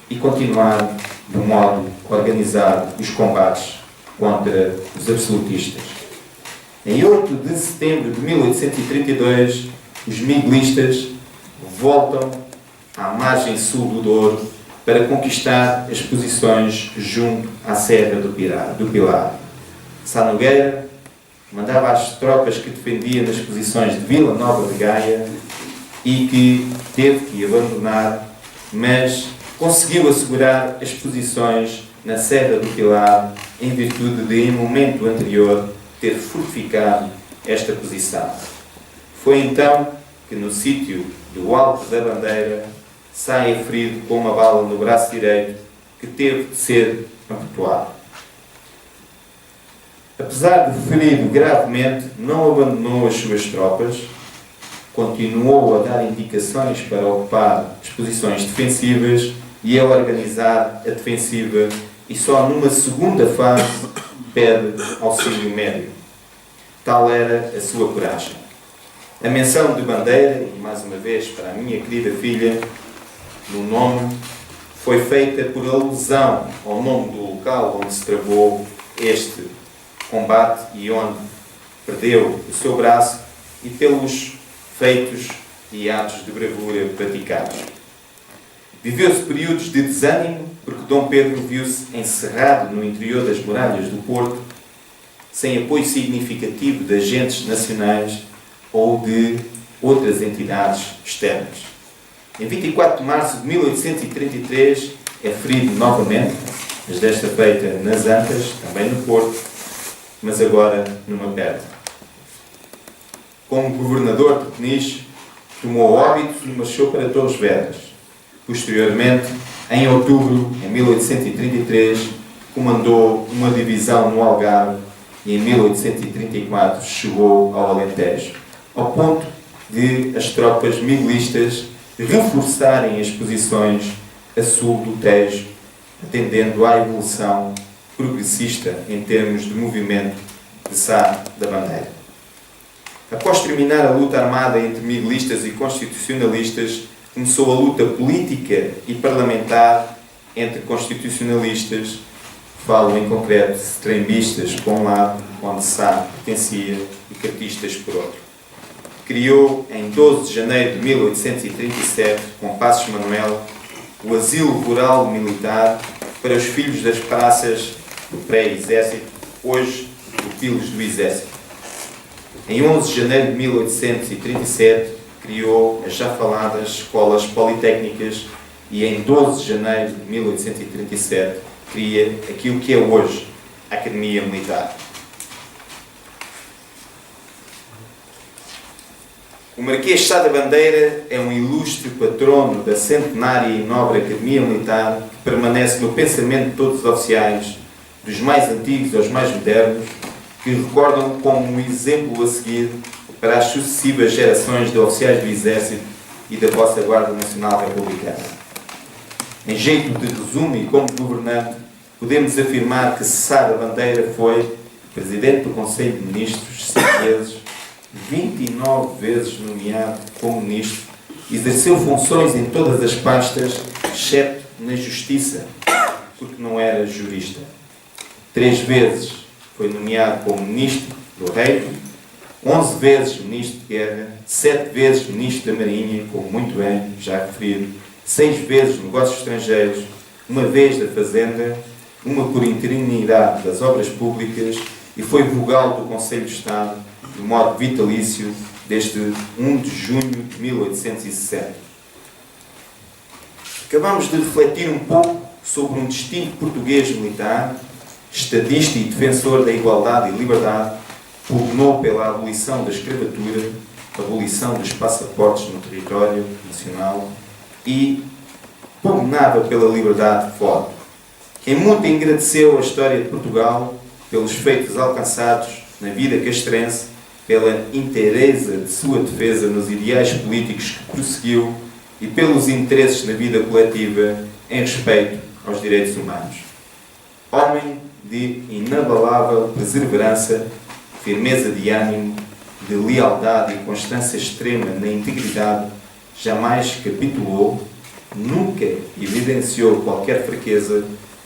e continuar de modo organizado os combates contra os absolutistas. Em 8 de setembro de 1832, os miguelistas voltam à margem sul do Douro para conquistar as posições junto à Serra do Pilar. Sá Nogueira mandava as tropas que defendia nas posições de Vila Nova de Gaia e que teve que abandonar, mas conseguiu assegurar as posições na Serra do Pilar em virtude de, em momento anterior, ter fortificado esta posição. Foi então que no sítio do Alto da Bandeira sai ferido com uma bala no braço direito que teve de ser amputado. Apesar de ferido gravemente, não abandonou as suas tropas, continuou a dar indicações para ocupar as posições defensivas e a organizar a defensiva, e só numa segunda fase pede auxílio médico. Tal era a sua coragem. A menção de Bandeira, e mais uma vez para a minha querida filha, no nome, foi feita por alusão ao nome do local onde se travou este combate e onde perdeu o seu braço, e pelos feitos e atos de bravura praticados. Viveu-se períodos de desânimo, porque Dom Pedro viu-se encerrado no interior das muralhas do Porto, sem apoio significativo de agentes nacionais ou de outras entidades externas. Em 24 de março de 1833 é ferido novamente, mas desta feita nas Antas, também no Porto, mas agora numa perna. Como governador de Peniche, tomou óbitos e marchou para Torres Vedras. Posteriormente, em outubro de 1833, comandou uma divisão no Algarve e em 1834 chegou ao Alentejo, ao ponto de as tropas miguelistas reforçarem as posições a sul do Tejo, atendendo à evolução progressista em termos de movimento de Sá da Bandeira. Após terminar a luta armada entre miguelistas e constitucionalistas, começou a luta política e parlamentar entre constitucionalistas, falo em concreto de trembistas por um lado, onde Sá pertencia, e cartistas por outro. Criou, em 12 de janeiro de 1837, com Passos Manuel, o Asilo Rural Militar para os filhos das praças do pré-exército, hoje pupilos do exército. Em 11 de janeiro de 1837, criou as já faladas escolas politécnicas e em 12 de janeiro de 1837 cria aquilo que é hoje a Academia Militar. O Marquês de Sá da Bandeira é um ilustre patrono da centenária e nobre Academia Militar que permanece no pensamento de todos os oficiais, dos mais antigos aos mais modernos, que recordam como um exemplo a seguir para as sucessivas gerações de oficiais do Exército e da vossa Guarda Nacional Republicana. Em jeito de resumo e como governante, podemos afirmar que Sá da Bandeira foi Presidente do Conselho de Ministros 5 vezes, 29 vezes nomeado como Ministro, exerceu funções em todas as pastas, exceto na Justiça, porque não era jurista. 3 vezes foi nomeado como Ministro do Reino, 11 vezes Ministro de Guerra, 7 vezes Ministro da Marinha, como muito bem já referido, 6 vezes Negócios Estrangeiros, 1 vez da Fazenda, 1 por interinidade das Obras Públicas e foi vogal do Conselho de Estado de modo vitalício desde 1 de junho de 1860. Acabamos de refletir um pouco sobre um distinto português militar, estadista e defensor da igualdade e liberdade, pugnou pela abolição da escravatura, abolição dos passaportes no território nacional e pugnava pela liberdade de fora. Quem muito agradeceu a história de Portugal pelos feitos alcançados na vida castrense, pela inteireza de sua defesa nos ideais políticos que prosseguiu e pelos interesses na vida coletiva em respeito aos direitos humanos. Homem de inabalável perseverança, firmeza de ânimo, de lealdade e constância extrema na integridade, jamais capitulou, nunca evidenciou qualquer fraqueza,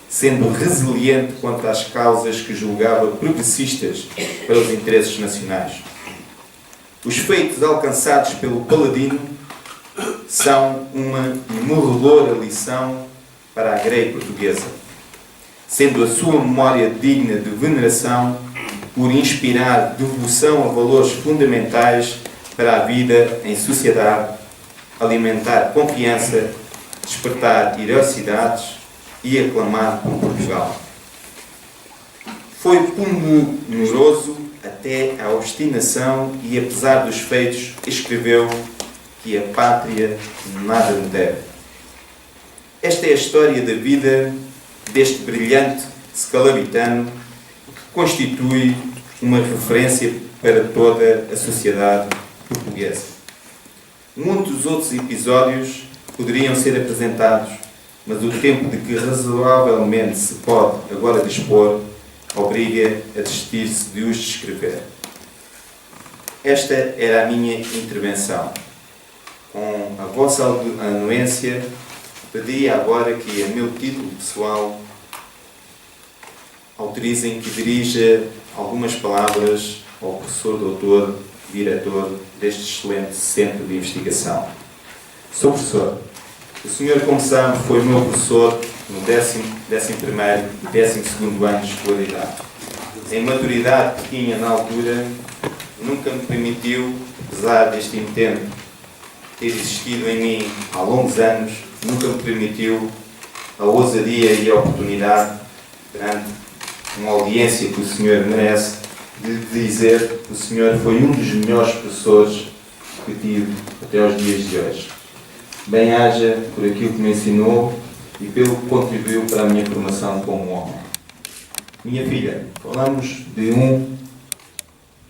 sendo resiliente quanto às causas que julgava progressistas para os interesses nacionais. Os feitos alcançados pelo Paladino são uma imorredora lição para a grey portuguesa, sendo a sua memória digna de veneração por inspirar devoção a valores fundamentais para a vida em sociedade, alimentar confiança, despertar heroicidades e aclamar por Portugal. Foi ponderoso até à obstinação e, apesar dos feitos, escreveu que a pátria nada me deve. Esta é a história da vida deste brilhante scalabritano que constitui uma referência para toda a sociedade portuguesa. Muitos outros episódios poderiam ser apresentados, mas o tempo de que razoavelmente se pode agora dispor obriga a desistir-se de os descrever. Esta era a minha intervenção. Com a vossa anuência, pedi agora que, a meu título pessoal, autorizem que dirija algumas palavras ao professor doutor, diretor deste excelente centro de investigação. Sr. professor, o senhor, como sabe, foi meu professor no 11º e 12º ano de escolaridade. Em maturidade que tinha na altura, nunca me permitiu, apesar deste intento ter existido em mim há longos anos, nunca me permitiu a ousadia e a oportunidade, perante uma audiência que o senhor merece, de lhe dizer que o senhor foi um dos melhores professores que tive até aos dias de hoje. Bem-haja por aquilo que me ensinou e pelo que contribuiu para a minha formação como homem. Minha filha, falamos de um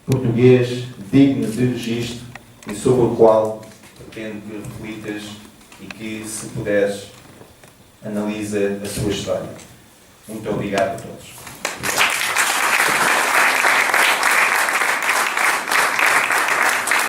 português digno de registro e sobre o qual pretendo que reflitas e que, se puderes, analisa a sua história. Muito obrigado a todos.